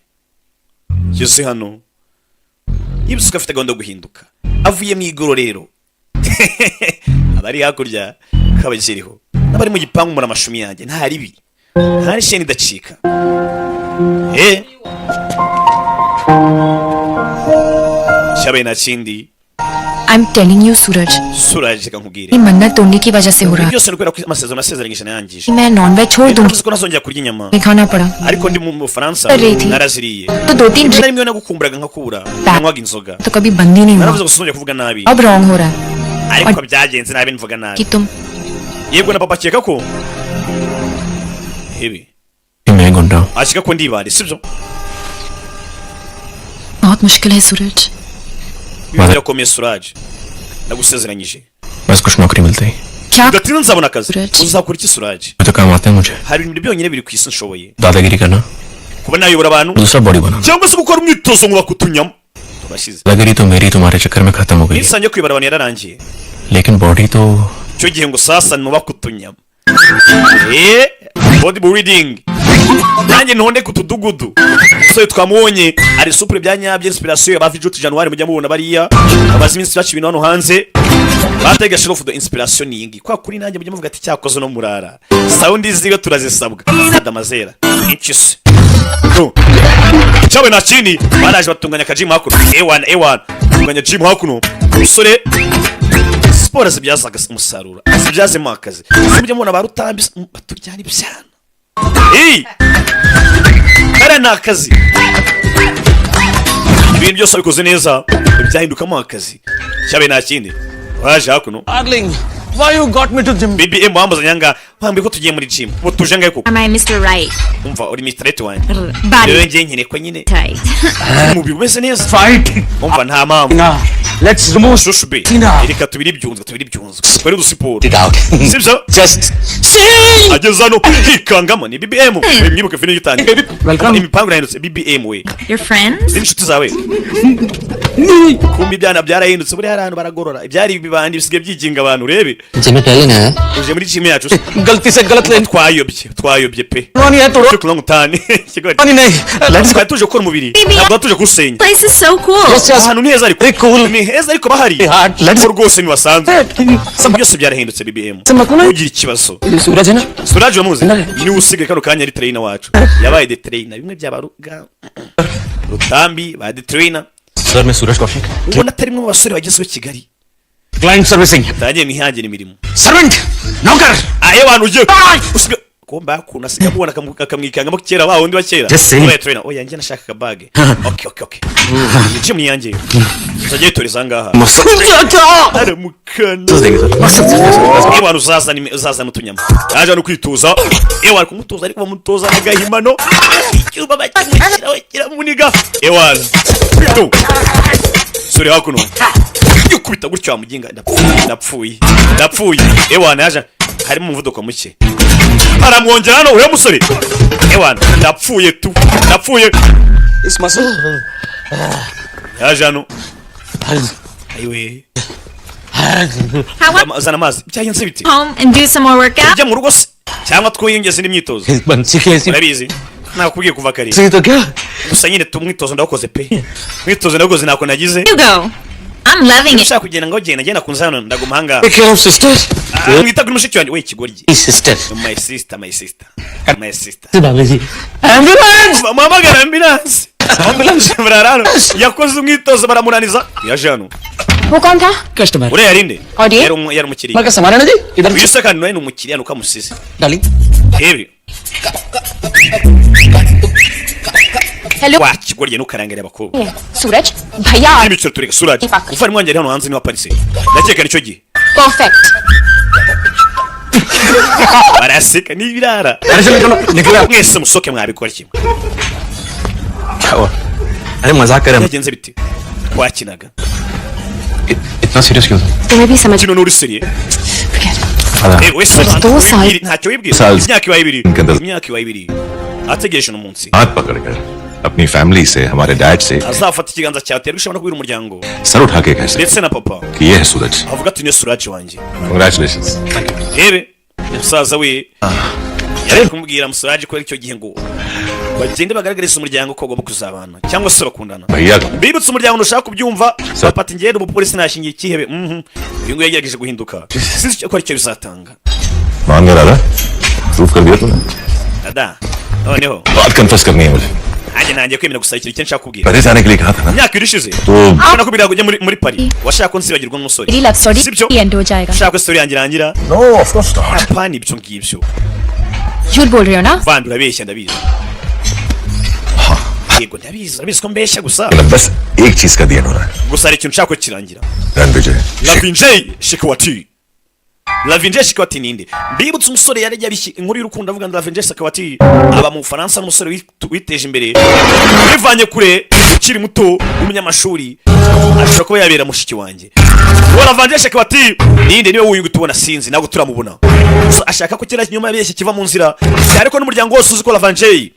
yose hano yibisuka afite gahunda yo guhinduka avuye mu igororero abari hakurya kabagiriho n'abari mu gipangu muri amashumi yanjye nta ribi nta n'isheni idacika cyabaye nta kindi I'm telling you Suraj Suraj reka nkubwire ये मन्नत तोड़ने की वजह से हो रहा है byose nukwera ko amasezerano nasezeranyije nayangije मैं नॉनवेज छोड़ दूंगी ko nazongera kurya inyama नहीं खाना पड़ा ariko ndi mu Bufaransa naraziriye तो 2-3 rimwe na rimwe nagukumburaga nkakubura nywaga inzoga तो कभी बंद ही नहीं हुआ naravuze gusongera kuvuga nabi अब रॉन्ग हो रहा है ariko byagenze nabi mvuga nabi कि तुम yego na papa akeka ko hebi मैं गुंडा हूँ ashika ko ndibare sibyo बहुत मुश्किल है सूरज bibera ko Suraj nagusezeranyije बस कुछ नौकरी मिलते ही क्या udatinda nzabona akazi Suraj. uzakora iki Suraj तो काम आते हैं मुझे hari ibintu byonyine biri ku isi nshoboye दादागिरी करना kuba nayobora abantu दूसरा बॉडी बनाना cyangwa se gukora umwitozo ngo bakutunyamo tubashize दादागिरी तो मेरी तुम्हारे चक्कर में खत्म हो गई है insange yo kwibara abantu yararangiye लेकिन बॉडी तो cyo gihe ngo sasa nuba kutunyama body building nanjye ntonde ku tudugudu so twamubonye ari super byanyabye inspiration ya bavijuti January mujya mubona bariya abazi iminsi bacu ibintu hano hanze batega show of the inspiration yingi kwa kuri nanjye mujya muvuga ati cyakoze no murara sound ziwe turazisabwa adamazera inchis no cyawe na chini baraje batunganya kajimu hakuno A1 tunganya gym hakuno usore siporo zibyazaga umusaruro zibyazemo akazi mujya mubona barutambi baturyana ibyana kare ni akazi ibintu byose bikoze neza byahindukamo akazi cyabe nta kindi waje hakuno why you got me to gym BBM wambaza nyanga mpambe ko tugiye muri gym ubu tuje ngaye kuko Am I Mr. Right? umva uri Mr. Right wanjye Body rero ngiye nkene ko nyine tight. umubiri umeze neza fight umva nta mpamvu let's remove shushu be reka tubiri byunzwe twari dusiporo it out sibyo just ageze hano hikangamo ni BBM mwibuke filime y'utangiye welcome imipangu irahindutse BBM we Your friends? inshuti zawe kumbi ibyana byarahindutse buri hari ahantu baragorora ibyari ibibandi bisigaye byiginga abantu urebe जिम्मे पहले ना uje muri gym yacu गलती से गलत लेन twayobye pe नहीं है तो cyo kunywa ngutane नहीं let's twari tuje gukora umubiri ntabwo tuje kusenya Place is so cool. ahantu ni heza ariko Very cool. ni heza ariko bahari let's rwose ntibasanzwe byose byarahindutse BBM ugira ikibazo सूरज है ना Suraj wamuzi niwe usigaye kano kanya ari trainer wacu yabaye de trainer bimwe byabaruga Rutambi ba de trainer sir मैं Suraj Kaushik ubona atari mwe basore bagezwe Kigali client servicing tagiye nihangira imirimo servant नौकर ayo bantu ugiye komba kuna siga kubona akamwikangamo kera ba wundi wa kera oya trainer oya njye nashaka bag okay gym ni yanjye zagiye toriza ngaha aramukana ewa uzaza n'utunyama yaje no kwituza ewa kumutuza ariko bamutoza n'agahimano icyuba bakimukira kiramuniga ewa tu suri hakuno yukubita gutyo amuginga ndapfuye ewa naje harimo umuvuduko muke aramwongera hano uriya musore ewa ndapfuye इस muscle yaje hano ayiwe How about zana amazi byagenze biti home and do some more workout? ujya mu rugo se cyangwa twiyongeze n'imyitozo urabizi nakubwiye kuva kare gusa nyine tumwitozo ndawukoze pe mwitozo ndawukoze ntako nagize You go. I'm loving it. ushaka kugenda ngo genda kunza hano ndaguma hanga Take care of sisters. mwita kuri mushiki wanjye we kigoryi Sister. my sister my sister my sister Ambulance. muhamagara ambulance bararano yakoze umwitozo baramunaniza yaje hano वो कौन था? Customer. uriya yarinde और ये? yari umukiriya का सामान है ना जी इधर uyu se kandi nawe ni umukiriya nuko amusize darling hebi hello wa kigoryi nukarangire abakobwa सूरज भैया n'imiciro tureka suraje ufari mwangere hano hanze niwa parise ndakeka nicyo gihe perfect baraseka n'ibirara अरे चलो चलो निकलो mwese musoke mwabikora kimwe क्या हुआ अरे मजाक कर रहे byagenze biti twakinaga इतना सीरियस क्यों तुम्हें भी समझ kino nuri seriye wese दो साल ntacyo wibwiye Sazi. imyaka ibaye ibiri Nkanda- imyaka ibaye ibiri ategereje uno munsi हाथ पकड़कर अपनी फैमिली से हमारे डैड से azafata ikiganza cyawe terwa ishobora no kubwira umuryango sir उठा के कह सकते ndetse na papa कि ये है सूरज avuga ati niyo suraje wanjye congratulations rebe umusaza we yari kumubwira musuraje ko icyo gihe ngo bagende bagaragariza umuryango ko bagomba kuzabana cyangwa se bakundana भैया bibutse umuryango ntushaka kubyumva Sir. papa ati ngende umupolisi nashingiye ikihebe uyu nguyu yagerageje guhinduka sinzi icyo akora icyo bizatanga मान गया दादा प्रूफ कर दिया तूने dada noneho बात कन्फर्स करनी है मुझे nanjye nanjye kwemera gusa ikintu icyo nshaka kubwira पहले जाने के लिए कहा था ना imyaka ibiri ishize तो ubona ko birago ujya muri Paris washaka ko nsibagirwa n'umusore मेरी लव स्टोरी sibyo एंड हो जाएगा ushaka ko story yanjye irangira no of course not apana ibyo ngibyo झूठ बोल रहे हो ना vandi urabeshya ndabizi yego ndabizi urabizi ko mbeshya gusa बस एक चीज का दिया होना gusa hari ikintu nshaka ko kirangira Ranvijay Lavinjay Shikwati Lavinjay Shikwati ninde mbibutse umusore yari yabishye inkuru y'urukundo avuga ngo Lavinjay Shikwati aba mu Bufaransa n'umusore witeje imbere bivanye kure ukiri muto w'umunyamashuri ashobora kuba yabera mushiki wanjye uwo Lavinjay Shikwati ninde niwe wuyu tubona sinzi ntabwo turamubona gusa ashaka ko kera kinyuma yabeshye kiva mu nzira ariko n'umuryango wose uzi ko Lavinjay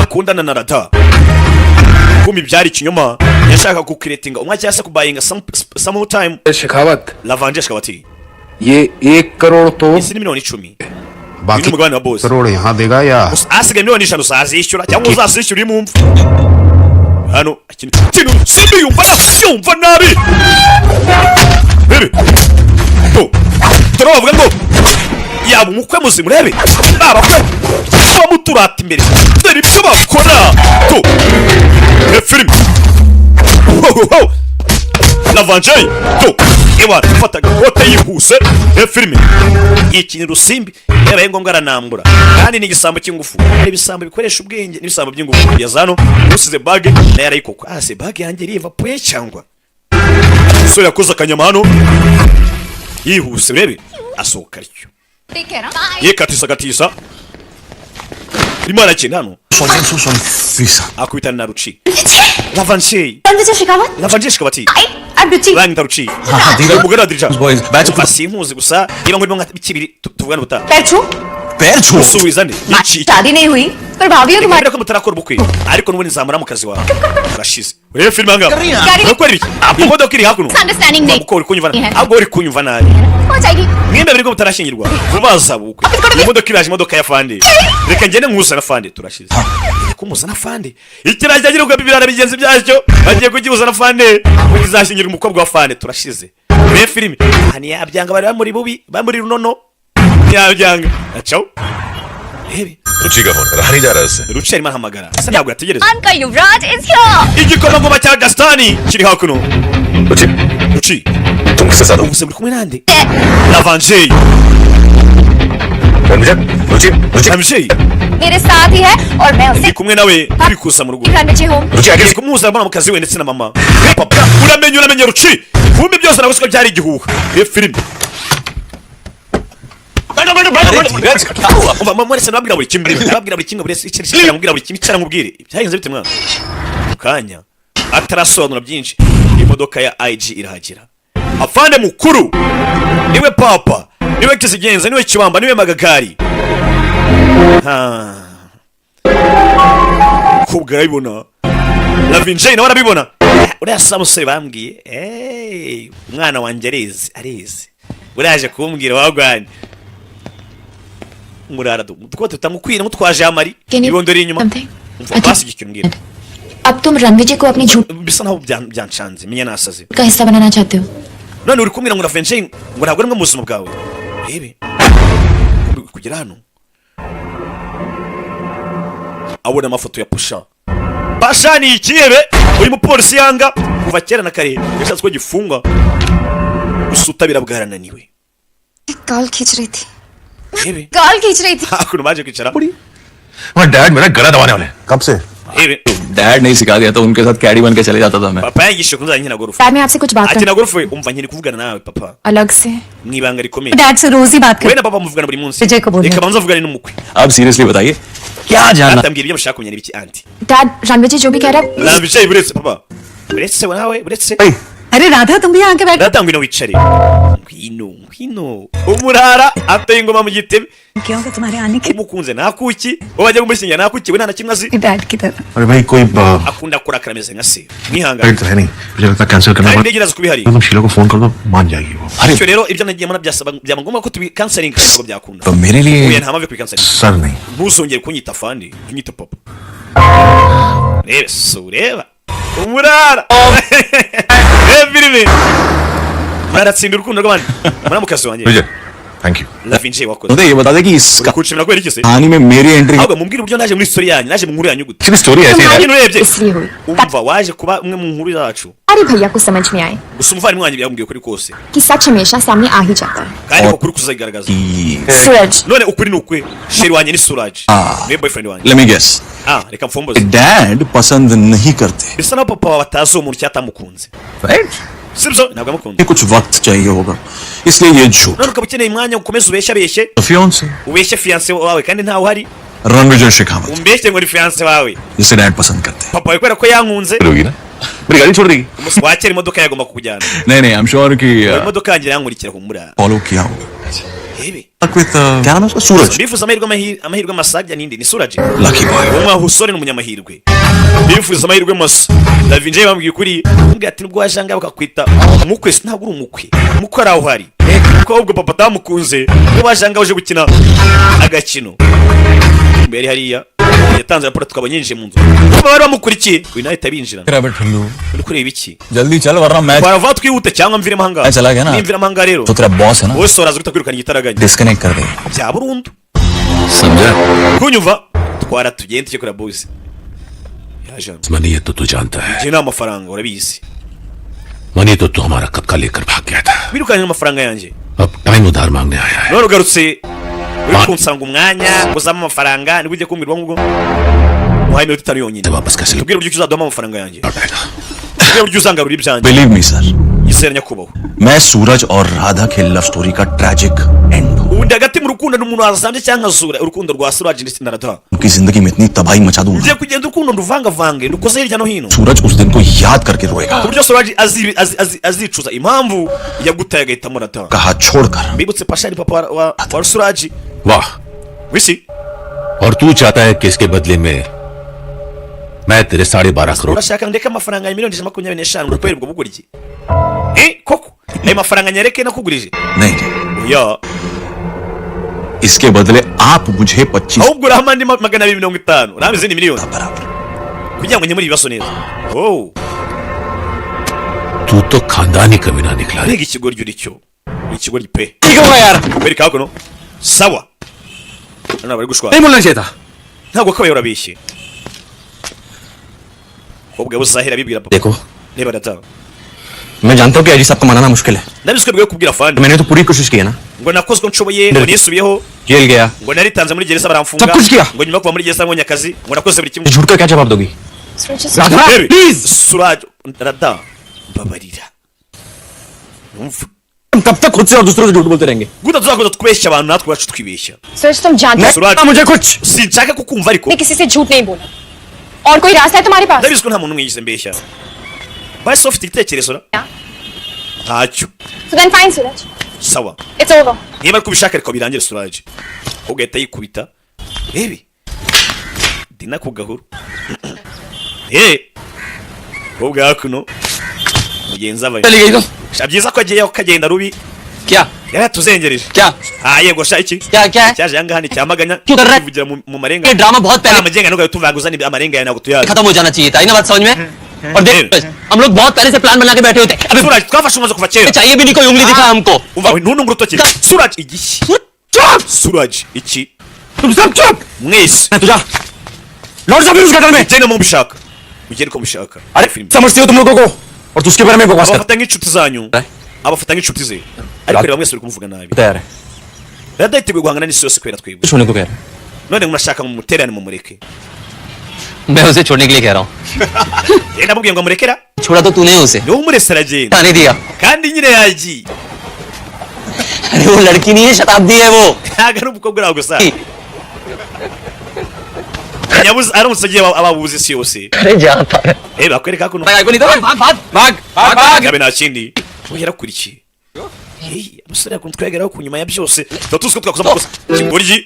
akundana na Rada kumi byari ikinyoma yashaka kukiretinga umwe cyangwa se kubayinga some time Shekhawat Lavinjay Shikwati ये 1 करोड़ तो isi ni miliyoni 10 uyu ni बाकी umugabane wa bose crore यहाँ देगा या gusa asigaye miliyoni 5 uzazishyura cyangwa uzazishyura uri mumva hano ikintu simbi yumva nabi bebe to turavuga ngo yaba umukwe muzima urebe abakwe baba muturata imbere dore ibyo bakora to filime Lavinjay to ewa fata kote yihuse filime ikintu rusimbi yabaye ngombwa aranambura kandi ni igisambo cy'ingufu hari ibisambo bikoresha ubwenge n'ibisambo by'ingufu yazano usize bag na yarayikoko ase bag yanjye riva poye cyangwa so yakoze akanyama hano yihuse urebe asohoka aricyo yekatisa imana cyane hano akubitana na Ruci Lavinjay Ranvijay Shekhawat Shikwati I'm Ruchi. Rang Ruci umugore wa Dirija basinkuzi gusa niba ngurimo nka bikibiri tuvugana ubutaha पैर छू पैर छू usubiza nde iki शादी नहीं हुई पर भाभी हो तुम्हारी reka ko mutarakora ubukwe ariko n'ubundi nzamura mu kazi wawe urashize urebe filime hanga urakora ibiki imodoka iri hakuno understanding नहीं uko uri kunyumva nabi ahubwo uri kunyumva nabi हो जाएगी mwembe biriko mutarashyingirwa vuba zaba ubukwe imodoka iraje imodoka ya fande reka ngende nkuzana fande turashize kumuzana fande ikirajya agira ubwo bibirara bigenzi byacyo bagiye kugibuzana fande kuzashyingirwa umukobwa wa fande turashize urebe filime hani yabyanga bari bamuri bubi bamuri runono yabyanga acaho rebe रुचि का फोन रहा नहीं जा रहा है उससे Ruci arimo ahamagara asa ntabwo yategereza का युवराज is here. igikomangoma cya Gasitani kiri hakuno रुचि Ruci तुम किसके साथ हो ubuse muri kumwe nande Lavinjay Ranvijay रुचि रुचि Lavinjay मेरे साथ ही है और मैं ndi उसे kumwe nawe turi kuza mu rugo Ranvijay हूँ. रुचि आगे ageze kumuhuza abana mu kazi we ndetse na mama papa uramenye Ruci kumbe byose nawe ko byari igihuha iyo filime umva mama wese nababwira buri kimwe buri icara mubwira buri kimwe icara mubwire byagenze bite mwana mu kanya atarasobanura byinshi imodoka ya IG irahagera afande mukuru niwe papa niwe kizigenza niwe kibamba niwe magagari kubwa arabibona Lavinjay nawe arabibona uriya sa musore bambwiye umwana wanjye arezi uraje kumbwira wagwanye murara dukote tutamukwira mutwaje amari ibondori inyuma umva basigikiye umbwira अब तुम रणवीर जी को अपनी झूठ bisa naho byanshanze menya nasaze का हिस्सा बनाना चाहते हो none uri kumbwira ngo na French ngo ntabwo ari mwe mu buzima bwawe rebe kugera hano abona amafoto ya Pasha ni ikihebe uri mu polisi yanga kuva kera na kare yashatse ko gifunga usutabira bwarananiwe गाल खींच रही थी rebe गाल खींच रही थी hakuno baje kwicara वहाँ डैड मेरा गला दबाने वाले कब से rebe डैड नहीं सिखा दिया तो उनके साथ कैडी बन के चले जाता था मैं papa yagishe kunza nkina gorufu dad मैं आपसे कुछ बात akina gorufu umva nkiri kuvugana nawe papa अलग से mwibanga rikomeye डैड से रोज ही बात we na papa muvugana buri munsi विजय को बोलिए। reka banza vugane n'umukwe अब सीरियसली बताइए क्या जानना atambwira ibyo mushaka kumenya n'ibiki anti dad Ranveer ji जो भी कह रहा है na bicaye buretse papa buretse nawe buretse अरे राधा तुम भी यहाँ के बैठो datangwa ino wicare ngwino umurara ateye ingoma mu gitebe क्यों कि तुम्हारे आने के umukunze nakuki wajya kumushinga nakuki we nta na kimwe azi dad की तरह अरे भाई कोई akunda kurakara ameze nka se mwihangane तो है नहीं मुझे लगता कैंसिल करना kandi पड़ेगा indege iraza kuba ihari तुम शीला को फोन कर दो मान जाएगी वो bityo rero ibyo nagiye mbona byaba ngombwa ko tubi counseling kandi ngo byakunda तो मेरे लिए uya nta mpamvu yo counseling sir नहीं ntuzongere kunyita fandi unyita papa reba sureba umurara reba filime muratsinda urukundo rw'abandi muramukazi wanjye Vijay thank you lavinje wakoze मुझे ये बता दे कि इस kuchimira kwera iki se कहानी में मेरी entry ahubwo mumbwire uburyo naje muri story yanyu naje mu nkuru yanyu gute सिर्फ स्टोरी ऐसी है ibintu urebye इसलिए हुई umva waje kuba umwe mu nkuru zacu अरे भैया को समझ में आए gusa umuvandimwe wanjye byambwiye ukuri kose कि सच हमेशा सामने आ ही जाता है kandi ko kuri kuzagaragaza सूरज none ukuri ni ukwe sheri wanjye ni Suraj niwe boyfriend wanjye let me guess reka mfomboze dad पसंद नहीं करते bisa naho papa wawe atazi uwo muntu cyatamukunze right sibyo ntabwo amukunze कुछ वक्त चाहिए होगा इसलिए ये झूठ none ukaba ukeneye umwanya ukomeze ubeshye fiance ubeshye fiance wawe kandi ntawe uhari Ranvijay Shekhawat umbeshye ngo ni fiance wawe जिसे डैड पसंद करते हैं papa wawe kubera ko yankunze होगी ना मेरी गाड़ी छोड़ देगी umunsi wakera imodoka yagomba kukujyana नहीं नहीं आई एम श्योर कि imodoka yanjye yankurikira humura follow किया होगा rebe क्या नाम है उसका सूरज bifuza amahirwe amasajya nindi ni Suraj lucky boy uwo mwahusore ni umunyamahirwe bifuza amahirwe masa Davinje bambwiye ukuri mbwira ati nubwo wajanga bakakwita umukwe ntabwo uri umukwe ari aho hari kuko ahubwo papa atamukunze niba wajanga uje gukina agakino mbere hariya yatanze raporo tukabanyinjije mu nzu kuba bari bamukurikiye uyu nawe itabinjira uri kureba iki जल्दी चल वरना मैं barava twihute cyangwa mviremo ahangaha चला गया ना nimviremo ahangaha rero तो तेरा बॉस है ना wowe soraza uhita kwirukana igitaraganya disconnect कर दे bya burundu समझा kunyumva twara tugende tujye kuri boss yaje money तो तू जानता है njye nta mafaranga urabizi money तो तू हमारा कब्जा लेकर भाग गया था wirukanye amafaranga yanjye अब टाइम उधार मांगने आया है none ugarutse uri kunsanga umwanya uzamo amafaranga nibwo ujye kumbwirwa ngo muhaye iminota itanu yonyine वापस कैसे tubwire uburyo uzaduhamo amafaranga yanjye लौटाएगा tubwire uburyo uzangarura ibyanjye believe me sir yizera nyakubahwa मैं सूरज और राधा के लव स्टोरी का tragic and हूँ ubundi hagati mu rukundo n'umuntu wazasambye cyangwa azura urukundo rwa Suraj ndetse na Radha उनकी जिंदगी में इतनी तबाही मचा दूंगा ugiye kugenda urukundo nduvangavange ndukoze hirya no hino सूरज उस दिन को याद करके रोएगा ku buryo Suraj azicuza impamvu yagutaye agahitamo Radha का हाथ छोड़कर bibutse Pasha ni papa wa Suraj वाह wisi और तू चाहता है कि इसके बदले में मैं तेरे 12.5 crore urashaka ndeka amafaranga ya miliyoni 25 ngo kwererwa buguriki koko ayo mafaranga nyereke nakugurije नहीं ya इसके बदले आप मुझे 25 ahubwo uraha amandi 250 uraha izindi miliyoni बराबर kugira ngo nkemure ibibazo neza oh तू तो खानदानी कमीना निकला रे mbega ikigoryi uri cyo ikigoryi pe ठीक होगा यार bereka hakuno sawa none bari gushwara नहीं बोलना चाहिए था ntabwo kabaye urabishye ubwo buzahera bibwira papa देखो reba Radha मैं जानता हूँ कि अजी साहब को मनाना मुश्किल है nabiswe bwo kubwira fandi मैंने तो पूरी कोशिश की है ना ngo nakozwe nshoboye ngo nisubiyeho jail गया ngo naritanze muri gereza baramfunga सब कुछ किया ngo nyuma yo kuva muri gereza mbonye akazi ngo nakoze buri kimwe झूठ का क्या जवाब दोगी Radha Baby, please Suraj Radha mbabarira umva हम कब तक खुद से और दूसरों से झूठ बोलते रहेंगे guta tuzakoza twibeshya abantu natwe bacu twibeshya सूरज तुम जानते हो Suraj मुझे कुछ sinshaka kukumva ariko मैं किसी से झूठ नहीं बोला और कोई रास्ता है तुम्हारे पास ndabizi ko nta muntu umwe yigize mbeshya basi ufite igitekerezo na ntacyo So then fine, Suraj. sawa It's over. niba ariko ubishaka reka birangire Suraj ugahita yikubita ebi dina ku gahuru ubwo hakuno mugenzi ava चली गई तो sha byiza ko agiye kagenda rubi क्या yaratuzengereje क्या yego sha iki क्या क्या है cyaje yanga hani cyamaganya क्यों कर रहा है kuvugira mu marenga ये ड्रामा बहुत पहले amagenga nuko tuvaguza ni amarenga yana gutuyaza खत्म हो जाना चाहिए था, ना बात समझ में। और देख हम लोग बहुत पहले से प्लान बना के बैठे होते अभी Suraj twafashe umaze kuva kera चाहिए भी नहीं कोई उंगली दिखा हमको umva ntunungu rutoki Suraj igishi Suraj iki तुम सब चुप mwese तुझा लौट जा फिर उस गटर में। mugende mu bishaka mugende ko mushaka अरे समझते हो तुम लोगों को और तू उसके बारे में बकवास कर abafata nk'inshuti zanyu abafata nk'inshuti ze ariko reba mwese uri kumuvuga nabi तैयार है rada yiteguye guhangana n'isi yose kubera twebwe छोड़ने को कह रहा है none murashaka mu muterane mu mureke मैं उसे छोड़ने के लिए कह रहा हूँ ndamubwiye ngo murekera छोड़ा तो तूने उसे niwe umurese aragenda आने दिया kandi nyine yagiye अरे वो लड़की नहीं है शताब्दी है वो ntabwo ari umukobwa uraho gusa nyabuze aramutse agiye ababuze isi yose अरे जा bakwereka kuno भाग भाग भाग भाग भाग gabe nta kindi we yarakurikiye abasore yakunze twegeraho ku nyuma ya byose tuba tuzi ko twakoze amakosa kimboryi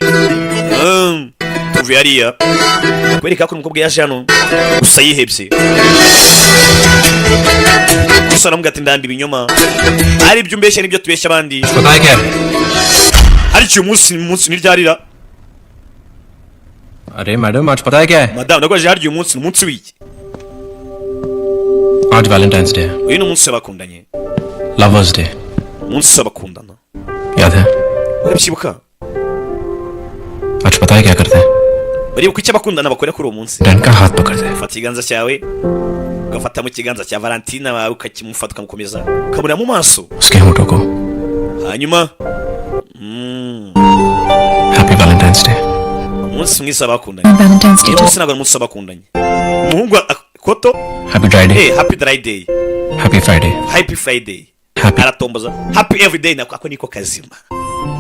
tuvuye hariya bakwereka ko umukobwa yaje hano gusa yihebye gusa aramubwira ati ndanda ibinyoma ari ibyo umbeshya n'ibyo tubeshya abandi बताया क्या ariko uyu munsi ntiryarira अरे मैडम आज पता है क्या है madamu nagwaje harya uyu munsi ni umunsi w'iki आज Valentine's day है uyu ni umunsi w'abakundanye lovers day umunsi w'abakundana याद है urabyibuka आज पता है क्या करते हैं baribuka icyo abakundana bakora kuri uwo munsi Dan का हाथ पकड़ते हैं ufata ikiganza cyawe ugafata mu kiganza cya Valentina wawe ukakimufata ukamukomeza ukamureba mu maso उसके होठों को hanyuma happy Valentine's day umunsi mwiza w'abakundanye Valentine's Day uyu munsi ntabwo ari umunsi w'abakundanye umuhungu koto happy dry day happy dry day happy Friday happy friday happy aratomboza happy every day nako ako niko kazima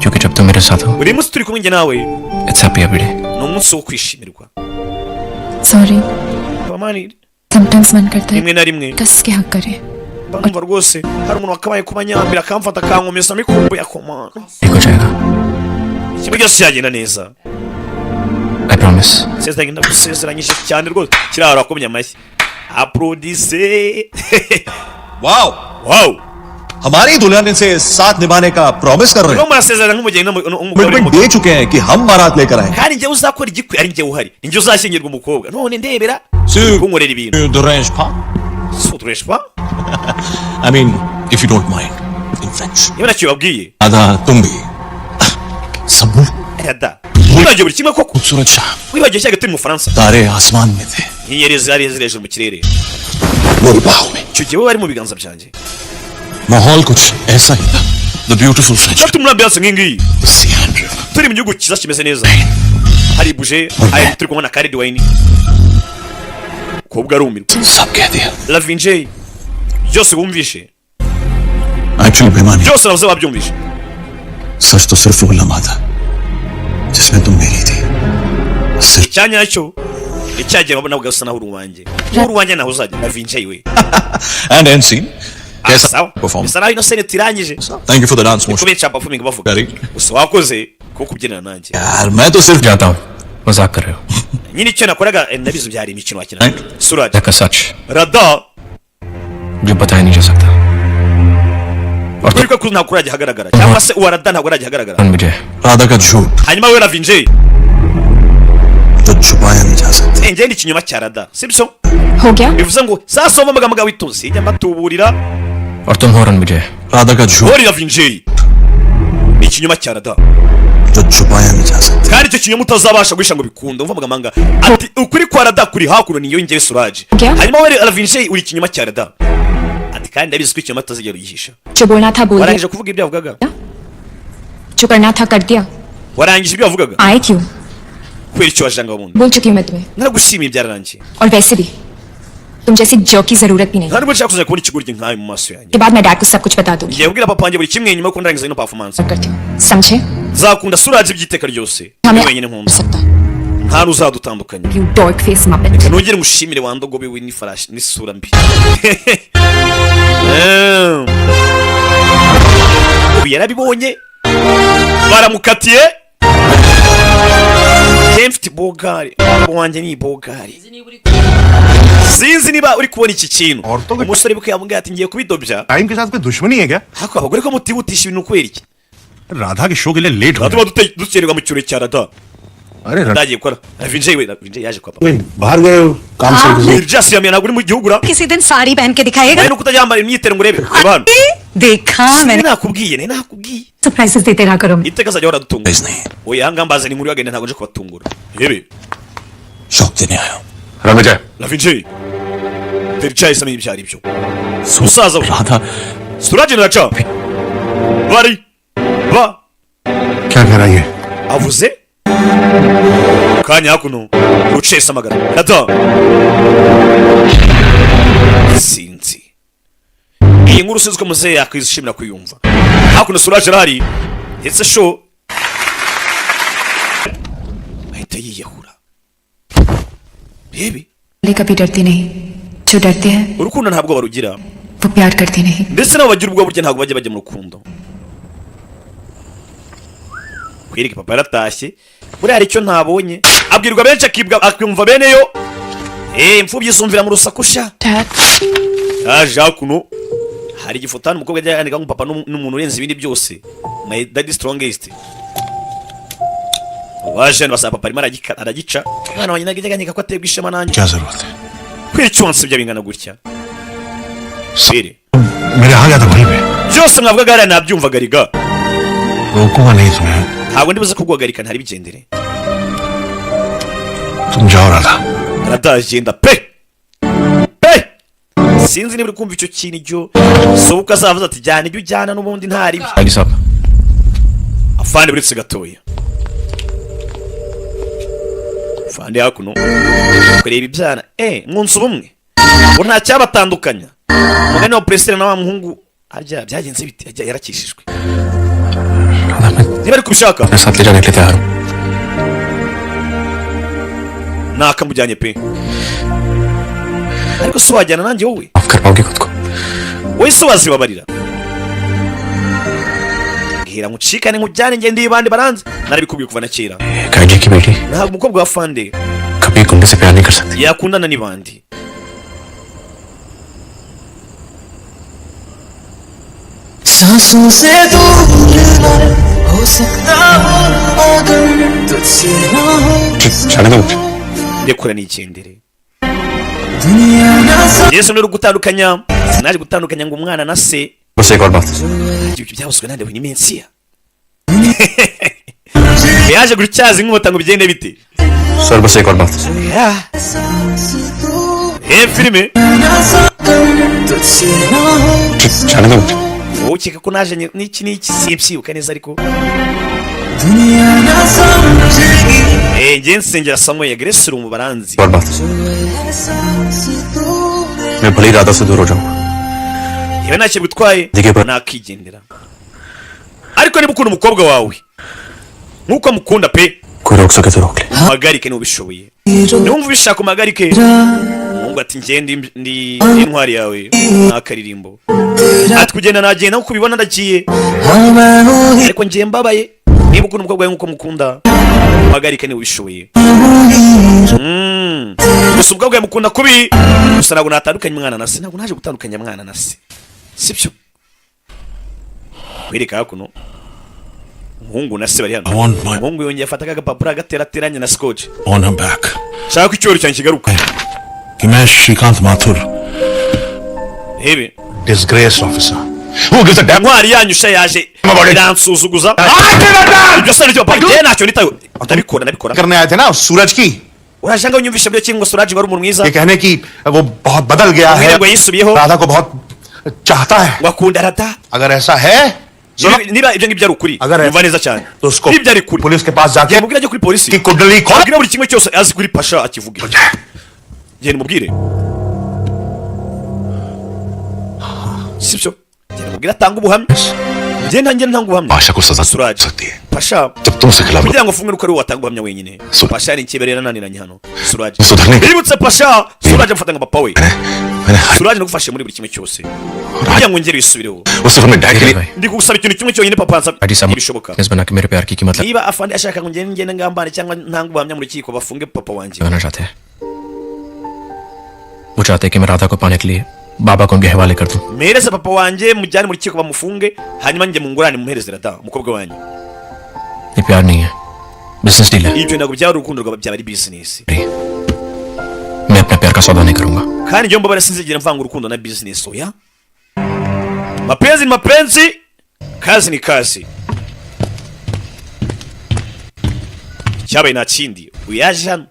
क्योंकि जब तुम मेरे साथ हो buri munsi turi kumwe njye nawe it's happy every day ni umunsi wo kwishimirwa Sorry, abamani sometimes मन करता है rimwe na rimwe कस के हक करे bamva rwose hari umuntu wakabaye kuba nyambira akamfata akankomeza mikumbu ya koma ठीक हो जाएगा ikintu cyose cyagenda neza I promise sezeranye ndagusezeranyije cyane rwose kirahara wakomye amashyi applaudisse wow wow हमारी दुल्हन इनसे साथ निभाने का प्रॉमिस कर रहे no हैं murasezerana nk'umugeni n'umugore कमिटमेंट दे चुके हैं कि हम बारात लेकर आए kandi njyewe uzakora igikwiye ari njyewe uhari ni njye uzashyingirwa umukobwa none ndebera Si- kunkorera ibintu दुरेश Khan sutureshwa I mean if you don't mind in French niba ntacyo babwiye आधा तुम भी सबूत yada wibagiwe buri kimwe koko खूबसूरत शाम wibagiwe cyaga turi mu Faransa तारे आसमान में थे inyenyeri zari ziri hejuru mu kirere मेरी बाहों में icyo gihe wowe wari mu biganza byanjye माहौल कुछ ऐसा ही था the beautiful French turi muri ambiance nk'ingiyi सियान river turi mu gihugu cyiza kimeze neza hari buje hari turi kumwe na Khaled Wine kobwa arumirwa सब कह दिया Lavinje byose wumvishe actually बेमानी byose navuze wabyumvishe सच तो सिर्फ वो लम्हा था जिसमें तुम मेरी थी सिर्फ icyanya cyo icyagiye wabona ugasa naho uruwanjye uruwanjye naho uzajya Lavinje we and and scene कैसा sawa perform bisa naho ino sene tirangije thank you for the dance motion kubera cyapa performing bavuga Gary. gusa wakoze ko kubyinana nanjye यार मैं तो सिर्फ जाता हूँ मजाक कर रहे हो nyine icyo nakoraga nabizo byari imikino wakina Suraj का सच Rada जो बताया नहीं जा सकता और kuri ko ntabwo urajya hagaragara cyangwa se uwa Rada ntabwo urajya hagaragara तुम मुझे राधा का झूठ hanyuma we Lavinje जो छुपाया नहीं जा सकता njye ndi ikinyoma cya Rada sibyo हो गया bivuze ngo sasa wumva amagambo witonze ijya mbatuburira और तुम हो रणविजय राधा का झूठ uri Lavinje ni ikinyoma cya Rada जो छुपाया नहीं जा सकता kandi icyo kinyoma utazabasha guhisha ngo bikunde umva amagambo ati ukuri kwa Rada kuri hakuno niyo njyewe Suraj क्या? hanyuma we Lavinje uri ikinyoma cya Rada ati kandi ndabizi ko ikinyoma utazigera uyihisha जो बोलना था बोल दिया warangije kuvuga ibyo yavugaga जो करना था कर दिया warangije ibyo yavugaga आए क्यों kubera icyo wajanga wundi बोल चुकी हूँ मैं तुम्हें naragushimiye byararangiye और वैसे भी तुम जैसी जो की जरूरत भी नहीं nta nubwo nshaka kuzajya kubona ikigoryi nkawe mu maso yanjye के बाद मैं डैड को सब कुछ बता दूंगी ngiye kubwira papa wanjye buri kimwe nyuma yo kundarangiza ino performance करती हूँ समझे nzakunda Suraj by'iteka ryose हमें ni wenyine nkunda सकता nta n'uzadutandukanya you dark face Muppet ntugire ngushimire wandogobe we n'ifarashi n'isura mbi ubu yarabibonye baramukatiye mfite bogari wanjye ni bogari sinzi niba uri kubona iki kintu umusore bwe yamubwiye ati ngiye kubidobya time के साथ कोई दुश्मनी है क्या hako abagore ko mutihutisha ibintu kubera iki Radha के शो के लिए लेट हो natuma dukererwa mu kirori cya rada अरे ndagiye gukora Vinjay yaje kwa papa बाहर गए हो काम से Just yamye ntabwo uri mu gihugu ra किसी दिन साड़ी पहन के दिखाएगा nawe nuko utajyambara imyitero ngo urebe reba hano देखा मैंने nakubwiye सरप्राइजेस देते रहा करो iteka azajya ahora adutunga नहीं oya aha ngaha mbazana inkuru yagenda ntabwo nje kubatungura rebe शौक देने आया हूँ रविजय na Vinjay Vinjay samye ibyo ari byo musaza we Radha Suraj na cha bari ba क्या कह रहा है ये avuze kanya hakuno ucesa amagara rada sinzi iyi nkuru sinzi ko muzehe yakwishimira kuyumva hakuno Suraj arahari ndetse sho ahita yiyahura rebe कभी डरती नहीं जो डरते हैं urukundo ntabwo barugira वो प्यार करती नहीं ndetse nabo bagira ubwo burya ntabwo bajya mu rukundo kwirika papa yaratashye buriya hari icyo ntabonye abwirwa benshi akumva beneyo imfubyi zumvira mu rusaku sha yaje hakuno hari igifoto hano umukobwa ajya yandika ngo papa n'umuntu urenze ibindi byose my daddy strongest waje hano basaba papa arimo aragica umwana wanjye nageganyega ko aterwa ishema nanjye क्या जरूरत है kwicyonsa ibyo bingana gutya sere मेरे आ गया था वहीं पे byose mwavugaga hariya nabyumvaga riga रोकूंगा नहीं तुम्हें ntabwo ndibuze kuguhagarika ntari bigendere तुम जाओ Radha aratagenda pe sinzi niba uri kumva icyo kintu ibyo sobuka azavuze ati jyana ibyo ujyana n'ubundi ntari byo आगे साहब afande buretse gatoya afande hakuno kureba ibyana mwunsi ubumwe ngo nta cyabatandukanya umugani wa Presile na wa muhungu harya byagenze bite yarakishijwe niba ari kubishaka अपने साथ ले जाने के लिए तैयार हूँ nakamujyanye pe ariko si wajyana nanjye wowe माफ कर पाओगे खुद को wowe si wazibabarira mbwira mucikane nkujyane ngende ibandi baranze narabikubwiye kuva na kera काजी की बेटी ntabwo umukobwa wa fande कभी गुंडे से प्यार नहीं कर सकती yakundana n'ibandi सांसों से दूर हो सकता हूँ मगर तुझसे ना हो जाने दो मुझे ndekura n'igendere दुनिया ना yesu ni gutandukanya sinaje gutandukanya ngo umwana na se बस एक और बात ibyo byavuzwe nande we ni mensiya yaje gutyaza inkota ngo bigende bite sir बस एक और बात filime तुझसे ना हो जाने दो मुझे wowe ukeka ko naje n'iki n'iki simpyibuka neza ariko दुनिया ना समझेगी njye nsengera Samuel Grace mu baranzi और बात मैं भली राधा से दूर हो जाऊंगा yewe ntacyo bitwaye nakigendera ariko niba ukunda umukobwa wawe nk'uko amukunda pe कोई रोक सके तो रोक ले muhagarike niba ubishoboye niwumva ubishaka umuhagarike umuhungu ati njye ndi intwari yawe n'akaririmbo ati kugenda nagenda nk'uko ubibona ndagiye ariko njye mbabaye niba ukunda umukobwa wawe nk'uko mukunda muhagarike niba ubishoboye gusa umukobwa wawe mukunda kubi gusa ntabwo natandukanye umwana na se ntabwo naje gutandukanya mwana na se sibyo wereka hakuno umuhungu na se bari hano umuhungu yongeye afata agapapuro agaterateranya na scotch on him back shaka icyoro cyanjye kigaruka कि मैं श्रीकांत Mathur hebe disgraced officer who gives a damn intwari yanyu sha yaje iransuzuguza ibyo se nicyo papa je ntacyo nitayo ndabikora करने आए थे ना उस सूरज की urashanga unyumvisha byo kingo Suraj wari umuntu mwiza ये कहने की वो बहुत बदल गया है ngo yisubiyeho राधा को बहुत चाहता है wakunda rata अगर ऐसा है niba ibyo ngibyo ari ukuri umva neza cyane तो उसको ibyo ari ukuri पुलिस के पास जाके yamubwira ajye kuri polisi कि कुंडली खोल abwira buri kimwe cyose azi kuri pasha akivuge genda mubwire sibyo genda mubwire atanga ubuhamya ngenda ntanga ubuhamya Pasha को सजा Suraj सकती है pasha जब तुमसे खिलाफ kugira ngo ufungwe nuko ari watanga ubuhamya wenyine pasha ari ikiberera naniranye hano Suraj सुधरने bibutse pasha Suraj amfata nka papa we Suraj nagufashe muri buri kimwe cyose kugira ngo ngere isubireho उस सिर्फ मैं डैड के लिए ndi kugusaba ikintu kimwe cyonyine papa ansaba ibishoboka बना के मेरे प्यार की कीमत niba afande ashaka ngo ngende ngambane cyangwa ntanga ubuhamya mu rukiko bafunge papa wanjye लगाना चाहते हैं वो चाहते हैं कि मैं राधा को पाने के लिए बाबा को उनके हवाले कर दूं mpereze papa wanjye mujyane mu rukiko bamufunge hanyuma njye mungurane mumuhereze Rada umukobwa wanjye ये प्यार नहीं है बिजनेस डील है ibyo ntabwo byaba urukundo rwaba byaba ari business मैं अपने प्यार का सौदा नहीं करूंगा kandi njye mbabara sinzigera mvanga urukundo na business oya mapenzi ni mapenzi kazi ni kazi cyabaye nta kindi uyaje hano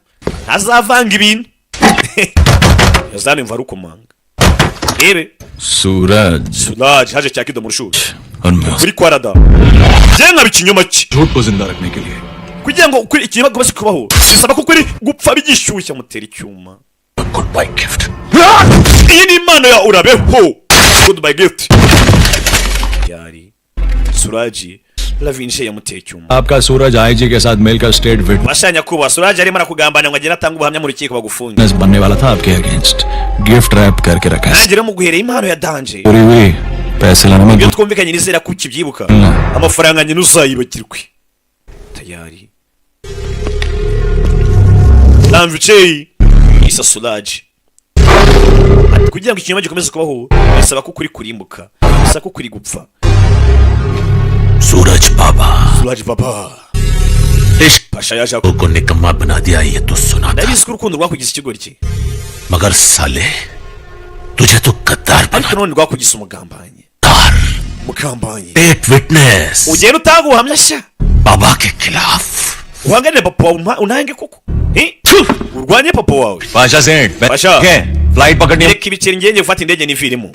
ntazavanga ibintu yazana imva rukomanga ebe Suraj haje cyakido mu rushuri kuri kwa Rada je nka bikinyoma ki झूठ को जिंदा रखने के लिए kugira ngo ukuri ikinyoma gomeze kubaho bisaba ko kuri gupfa bigishyushya mutera icyuma goodbye gift iyi ni impano ya urabeho goodbye gift yari Suraji Lavinche yamuteye icyuma आपका सूरज आईजी के साथ मिलकर state bashanya kuba Suraj arimo arakugambana ngo agire atanga ubuhamya mu rukiko bagufunge witness बनने वाला था आपके against gift wrap करके रखा है nanjye mu guhereye impano ya danje पूरी हुई पैसे लाने में iyo twumvikanye nizera ko ukibyibuka amafaranga nyine uzayibagirwe tayari Lavinche isa Suraj ati kugira ngo ikinyoma gikomeze kubaho bisaba ko kuri kurimbuka bisaba ko kuri gupfa सूरज बाबा Suraj baba इश्क pasha yaje को निकम्मा बना दिया ये तो सुना था ndabizi ko urukundo rwakugize ikigoryi मगर साले तुझे तो गद्दार बना ariko none rwakugize umugambanyi कार umugambanyi take witness ugenda utanga ubuhamya sha बाबा के खिलाफ uhanganire papa wawe unange koko urwanye papa wawe Pasha सेठ Pasha. फ्लाइट पकड़नी reka ibiceri ngenge gufata indege niviremo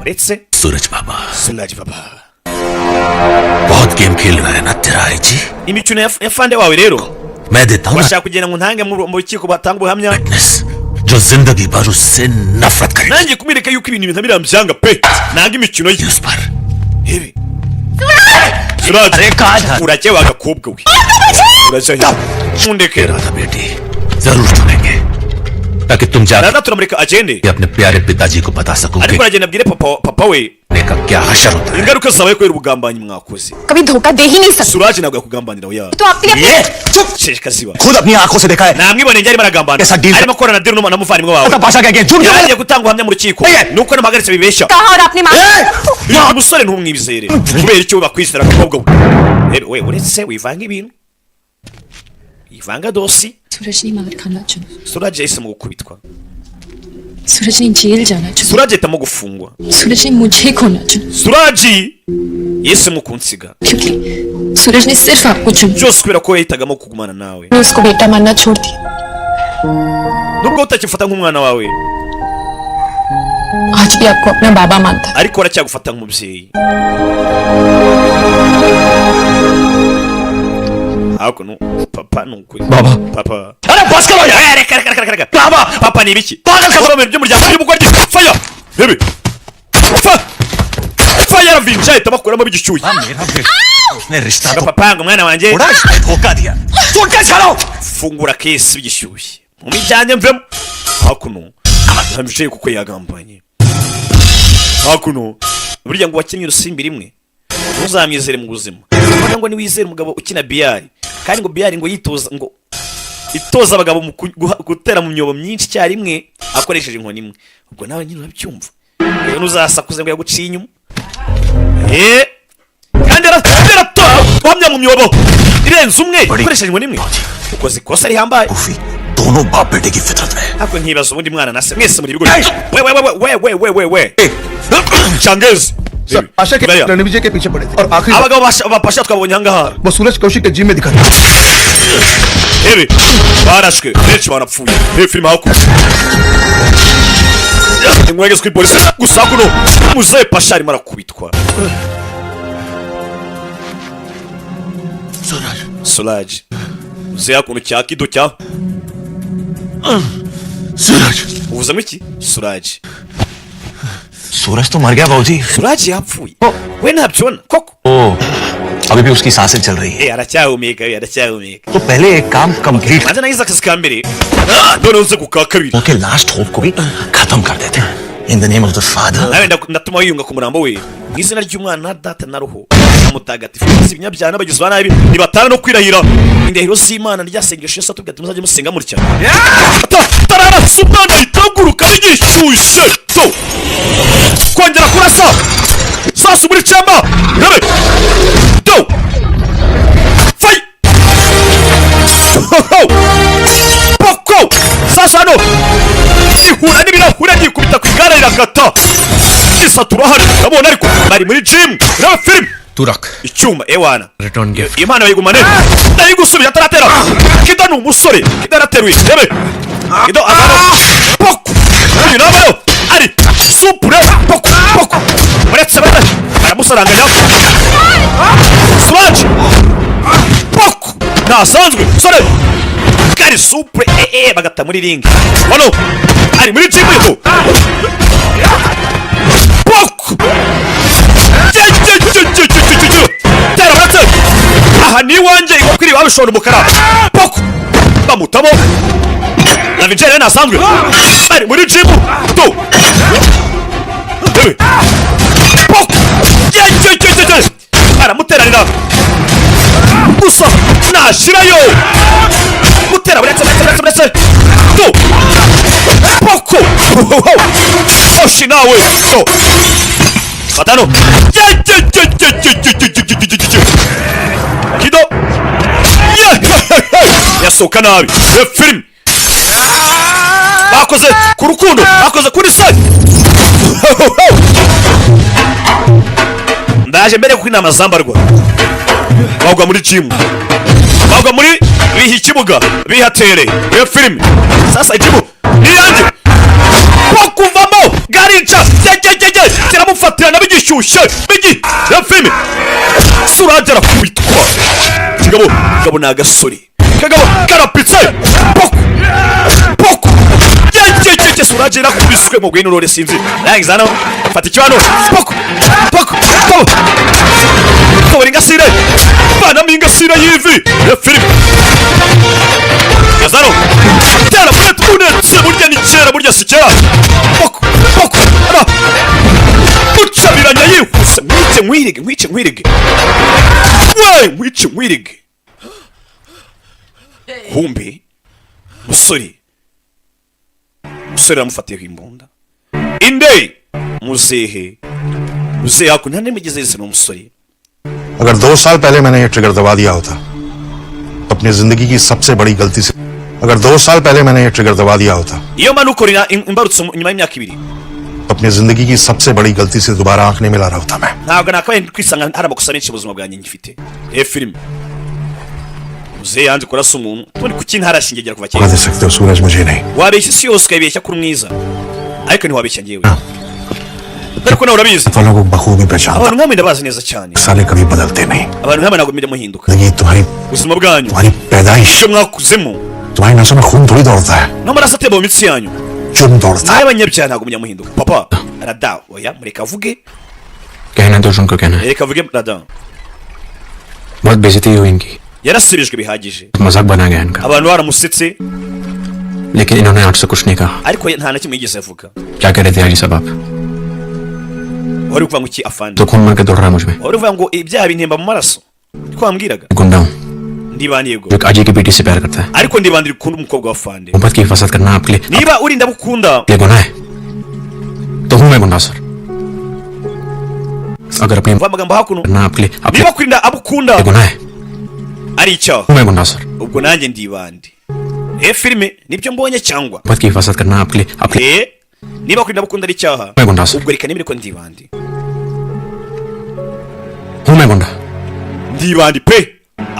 uretse सूरज बाबा Suraj baba बहुत गेम खेल रहा है ना तेरा IG imikino ya fande wawe rero मैं देता हूँ washaka kugira ngo ntange mu rukiko batanga ubuhamya witness जो जिंदगी भर उससे नफरत करे nanjye kumwereka yuko ibintu bitamira byanga pe nanga imikino ye उस पर ibi Suraj urakewe agakobwa we uraje mundeke Radha बेटी जरूर चुनेंगे ताकि तुम जाकर Rada turamureka agende अपने प्यारे पिताजी को बता सकोगे ariko aragenda abwire papa we का क्या हशर होता है ingaruka zabaye kubera ubugambanyi mwakoze कभी धोखा दे ही नहीं सकते Suraj ntabwo yakugambanira oya तो अपने sheshka ziba खुद अपनी आंखों से देखा है namwibone njye arimo aragambana Esa deal- arimo korana deal n'umuvandimwe wawe Pasha के अगेंस्ट झूठ yagiye gutanga ubuhamya mu rukiko nuko namuhagaritse bibeshya कहा और अपने माँ uyu musore ntumwibizere kubera icyo bakwisera agakobwa we we uretse wivanga ibintu ivanga dosi सूरज ने मार खाना चुना Suraj yahisemo gukubitwa सूरज ने जेल जाना चुना Suraj ahitamo gufungwa सूरज ने मुझे खोना चुना Suraj yahisemo kunsiga क्योंकि सूरज ने सिर्फ आपको चुना byose kubera ko yahitagamo kugumana nawe मैं उसको बेटा मानना छोड़ दिया nubwo utakifata nk'umwana wawe आज भी आपको अपना बाबा मानता है ariko aracyagufata nk'umubyeyi hakuno papa ni ukuri बाबा papa अरे बस करो यार reka reka reka reka बाबा papa ni ibiki पागल खबर ibintu by'umuryango by'umugore faya bebe faya ravinja ahita bakuramo bigishyuye मेरा बेटा उसने रिश्ता ngo papa ngo mwana wanjye थोड़ा इसने धोखा दिया सुन के चलो fungura kesi bigishyuye mu mijyanye mvemo hakuno ntambicaye kuko yagambanye hakuno burya ngo wakinnye urusimbi rimwe ntuzamwizere mu buzima ubona ngo niwizere umugabo ukina biyari kandi ngo biyari ngo itoza abagabo mu gutera mu myobo myinshi icyarimwe akoresheje inkoni imwe ubwo nawe nyine urabyumva rero ntuzasakuze ngo yaguciye inyuma kandi aratora uhamya mu myobo irenze umwe ukoresheje inkoni imwe ukoze ikosa rihambaye दोनों बाप बेटे की फितरत में ariko nkibaza ubundi mwana nase mwese muri bigo we changezi आशा के रणविजय के पीछे पड़े थे और आखिरी abagabo bapasha twabonye ahangaha वो सूरज कौशिक के जिम में दिखा था ebe barashwe benshi barapfuye filime hakurya inkwege kuri polisi gusa kuno muzehe pasha arimo arakubitwa Suraj muzehe hakuno cya kido cya सूरज uvuze iki Suraj सूरज तो मर गया बाबूजी। Suraj yapfuye we ntabyibona koko ओ अभी भी उसकी सांसें चल रही है। aracyahumeka aracyahumeka तो पहले एक काम complete maze nagize akazi ka mbere none uze ku ka kabiri के लास्ट होप को भी खत्म कर देते हैं। In the name of the father. nawe ndatuma wiyunga ku murambo we mu izina ry'umwana na data na roho mutagatifu ibinyabyaha n'abagizi ba nabi nibatana no kwirahira indahiro z'Imana ryasengesho Yesu atubwira ati muzajye musenga mutya tararasa umwana itaguruka yigishyushye to kongera kurasa sasa muri cyamba rebe to fai poko sasa hano ihura n'ibirahure ryikubita ku igare rirakata isatura hano urabona ariko bari muri gym reba film तू रख icyuma ewana return gift impano yigumane ndayigusubira ataratera kido ni umusore kido arateruye rebe kido agano poko uyu nabayo ari supure poko poko uretse bane aramusaranganya Suraj poko ntasanzwe sore kari supure bagata muri ring wano ari muri gym yo poko tera uretse aha ni iwanjye ikwiriye wabishora umukara poko bamutamo na vijere nasanzwe bari muri jimu tu poko aramuteranira gusa nashirayo mutera buretse tu poko oshi nawe to Matano Kido yasohoka nabi film bakoze ku rukundo bakoze kuri side ndaje mbere ku inama zambarwa bagwa muri gym bagwa muri bihi kibuga bihatere film sasa ikibu niyanjye bakuvamo garinca kiramufatira nabigishyushye bigi yafime Suraj arakubitwa kigabo ni agasore kagabo karapitse poko poko Suraj arakubiswe mu gwino rore sinzi rangiza hano fata icyano poko poko ko ingasire bana mingasire yivi yafime Yazaro tera fret unetse burya ni kera burya si kera poko poko ara ucabiranya yihuse nkwice nkwirige we nkwice nkwirige humbi musore aramufatiyeho imbunda inde muzehe hakuno ntimugeze yese ni umusore अगर 2 साल पहले मैंने ये ट्रिगर दबा दिया होता तो अपनी जिंदगी की सबसे बड़ी गलती से अगर 2 साल पहले मैंने ये ट्रिगर दबा दिया होता iyo manu ukorera imbarutso nyuma y'imyaka 2 अपनी जिंदगी की सबसे बड़ी गलती से दोबारा आंख नहीं मिला रहा होता मैं ntabwo nakabaye kwisanga hari amakosa menshi ubuzima bwanjye ngifite film muzehe yanze kurasa umuntu turi ku kintu harashingegera kuva दे सकते हो सूरज मुझे नहीं wabeshya isi yose ukayibeshya kuri mwiza ariko ntiwabeshya ngewe ariko nawe urabizi वालों को बखूबी पहचानता abantu nkamwe ndabazi neza cyane साले कभी बदलते नहीं abantu nkamwe ntabwo mujya muhinduka ये ubuzima bwanyu तुम्हारी पैदाइश icyo mwakuzemo तुम्हारी नसों में खून थोड़ी दौड़ता है n'amaraso atemba mu mitsi yanyu जुर्म दौड़ता है n'abanyabyaha ntabwo mujya muhinduka papa rada oya mureka avuge कहना तो उनको कहना है reka avuge rada बहुत बेइज्जती हुई इनकी yarasubijwe bihagije मजाक बना गया इनका abantu baramusetse लेकिन इन्होंने आपसे कुछ नहीं कहा ariko nta na kimwe yigeze avuga क्या कह रहे थे हाजी साहब आप wari kuvuga ngo iki afande तो खून मार के दौड़ रहा है मुझ में wari uvuga ngo ibyaha bintemba mu maraso niko wambwiraga गुंडा हूँ ndibaniye go जो एक अजय की बेटी से प्यार करता है ariko ndibandira ukunda umukobwa wa afande मोहब्बत की हिफाजत करना आपके लिए niba urinda gukunda लिए गुनाह है तो हूँ मैं गुंडा सर अगर अपनी vuga amagambo hakuno करना आपके लिए niba kurinda abukunda गुनाह है ari icyaha हूँ मैं गुंडा sir ubwo nanjye ndibande filime nibyo mbonye cyangwa मोहब्बत की हिफाजत करना आपके लिए niba kurinda abukunda ari icyaha मैं गुंडा sir ubwo reka nimere ko ndibande हूँ मैं गुंडा ndibande pe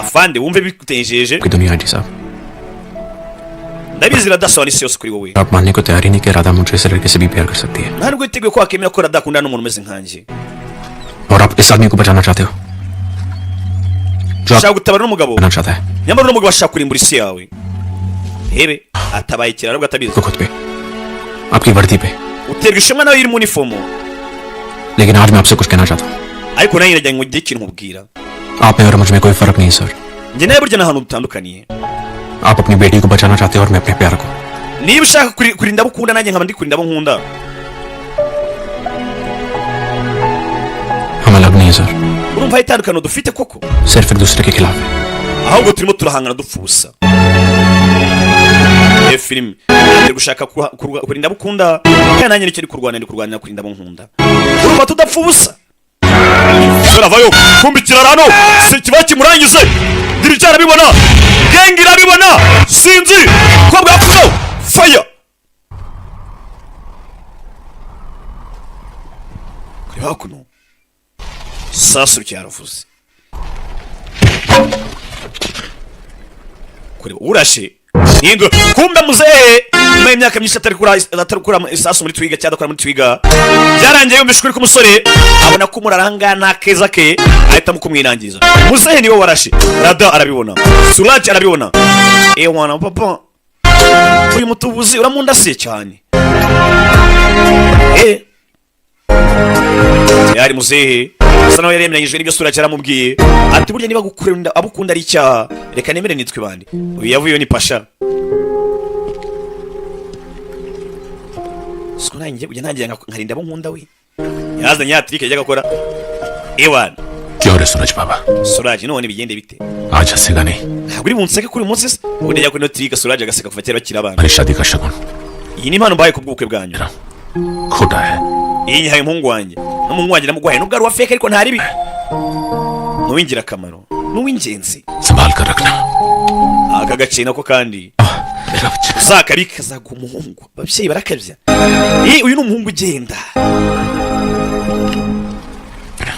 afande wumve bikutejeje की दुनिया हाजी साहब ndabizi radasobanura isi yose kuri wowe आप मानने को तैयार ही नहीं कि राधा मुझे इस लड़के से भी प्यार कर सकती है nta nubwo witeguye ko wakemera ko radakunda n'umuntu umeze nkanjye और आप इस आदमी को बचाना चाहते हो जो ushaka gutabara n'umugabo करना चाहता है nyamara n'umugabo ashaka kurimbura isi yawe hebe atabaye ikiraro ubwo atabizi खुद पे आपकी वर्दी पे uterwa ishema nawe iri mu uniform लेकिन आज मैं आपसे कुछ कहना चाहता हूँ. ariko nayo najya ngo ngire ikintu nkubwira. आप में और मुझ में कोई फर्क नहीं sir. njye nawe burya nta hantu dutandukaniye. आप अपनी बेटी को बचाना चाहते हो और मैं अपने प्यार को. niba ushaka kurinda abo ukunda nanjye nkaba ndi kurinda abo nkunda. हम अलग नहीं है sir. urumva itandukano dufite koko? सिर्फ एक दूसरे के खिलाफ है. ahubwo turimo turahangana dupfusa. filime ndi gushaka kurinda abo ukunda kandi nanjye nicyo ndi kurwanira kurinda abo nkunda. urumva tudapfa ubusa. turavayo kumbikira hano si kiba kimurangize. dirija arabibona, gengi irabibona, sinzi ko bwakuno fire. kureba kuno sasu cyaravuze. kureba urashe nindo kumbe muzehe nyuma y'imyaka myinshi atarakura isasu muri twiga cyangwa akora muri twiga byarangiye yumvise kuri k'umusore abona ko umuraranga nta keza ke ahitamo kumwinangiza. muzehe niwe warashe, rada arabibona, Suraj arabibona. Ewana papa uyu mutubuzi uramundasiye cyane. yari muzehe asa nawe yari yemeranyijwe n'ibyo Suraj aramubwiye ati burya niba gukunda abukunda ari icyaha reka nemere nitwe bandi. uyu yavuyeyo ni pasha. siko nanjye ujya ntangira nkarinda abo nkunda we. yazanye yatrike yajyaga akora. Ewan क्यों रे सूरज बाबा? Suraj none bigende bite? आज हंसेगा नहीं. ntabwo uri bunseke kuri umunsi se? ubundi ajya kuri notrike Suraj agaseka kuva kera bakiri abana. मेरी शादी का शगुन iyi ni impano mbaye ku bw'ubukwe bwanyu. खोटा है. iyi nyihaye umuhungu wanjye n'umuhungu wanjye namugwaye nubwo ari uwa feke ariko ntari bibi. n'uw'ingirakamaro n'uw'ingenzi. संभाल कर रखना. aka gace nako kandi uzakabika kazaga umuhungu. ababyeyi barakabya. uyu ni umuhungu ugenda.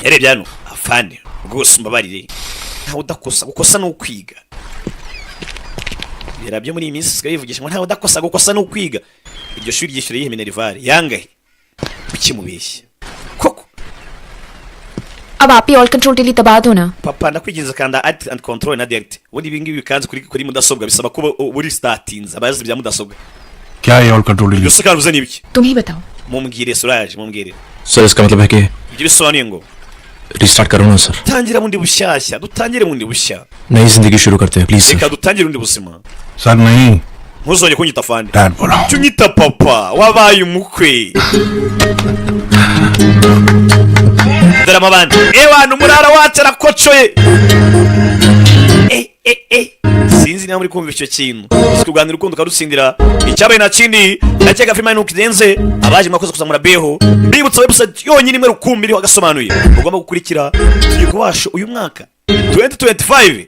yarebye hano afande rwose umbabarire ntawe udakosa, gukosa ni ukwiga. bira byo muri iyi minsi sigaye bivugisha ngo ntawe udakosa, gukosa ni ukwiga. iryo shuri ryishyura yihe Minerval yangahe ukimubeshya koko. अब आप ही all control delete दबा दो ना. papa ndakwigiriza kanda alt and control na delete. ubundi ibi ngibi bikanze kuri mudasobwa bisaba kuba uri startinze abazi bya mudasobwa. क्या ये all control delete? byose kandi uzanye ibiki? तुम ही बताओ. mumbwire Suraj, mumbwire. Sir इसका मतलब है कि ibyo bisobanuye ngo restart करो ना sir. tangira bundi bushyashya, dutangire bundi bushya. नई जिंदगी शुरू करते हैं please sir. reka dutangire bundi buzima. Sir नहीं, ntuzongere kunyita fande. डैड बोला हूं. tunyita papa wabaye umukwe. dore amabandi ewana umurara wacu arakocoye. sinzi niba muri kumva icyo kintu. tuganira urukundo ukarutsindira icyabaye nta kindi nakeka filime nuko igenze. abaje mwakoze kuzamura beho mbibutsa website yonyine imwe rukumbi iriho agasobanuye ugomba gukurikira tugiye kubasha uyu mwaka 2025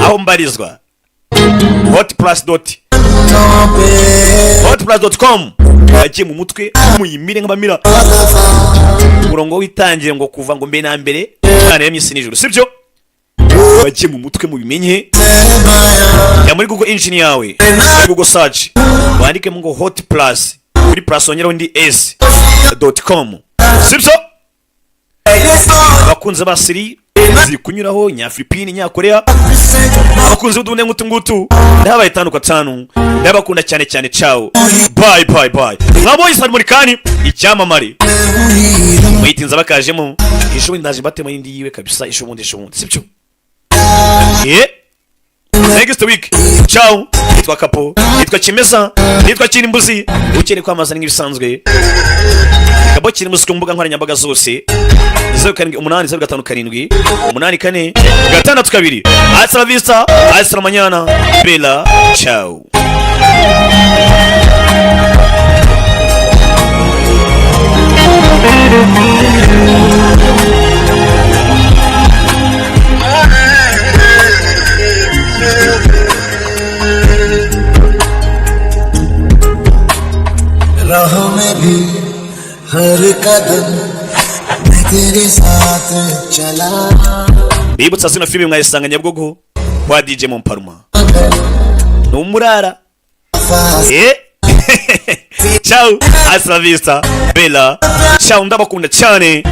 aho mbarizwa hotplus.com yagiye mu mutwe muyimire nk'abamira umurongo w'itangira ngo kuva ngo mbe na mbere mwana y'imisi nijoro sibyo bagiye mu mutwe mubimenye. ya muri Google engine yawe Google search wandikemo ngo hotplus kuri plus ongeraho ndi s.com sibyo. abakunze basiri ziri kunyuraho nyafilipini nyakorea abakunzi b'udunde ngutu ndabaye 5 ndabakunda cyane cyane. ciao bye bye bye. mwabo isa muri kani icyamamare mwitinza bakajemo isho ndaje batema indi yiwe kabisa isho bundi sibyo. next week ciao. nitwa Kapo, nitwa Kimeza, nitwa Kirimbuzi. ukene kwamazana nk'ibisanzwe Kapo Kirimbuzi ku mbuga nkoranyambaga zose 0787 hasta la vista, hasta la mañana, bella, ciao. राहों में भी हर कदम मैं तेरे साथ चला. bibutsa zino filime mwayisanga Nyabugogo kwa DJ Momparuma numurara. ciao hasta la vista bella ciao ndabakunda cyane.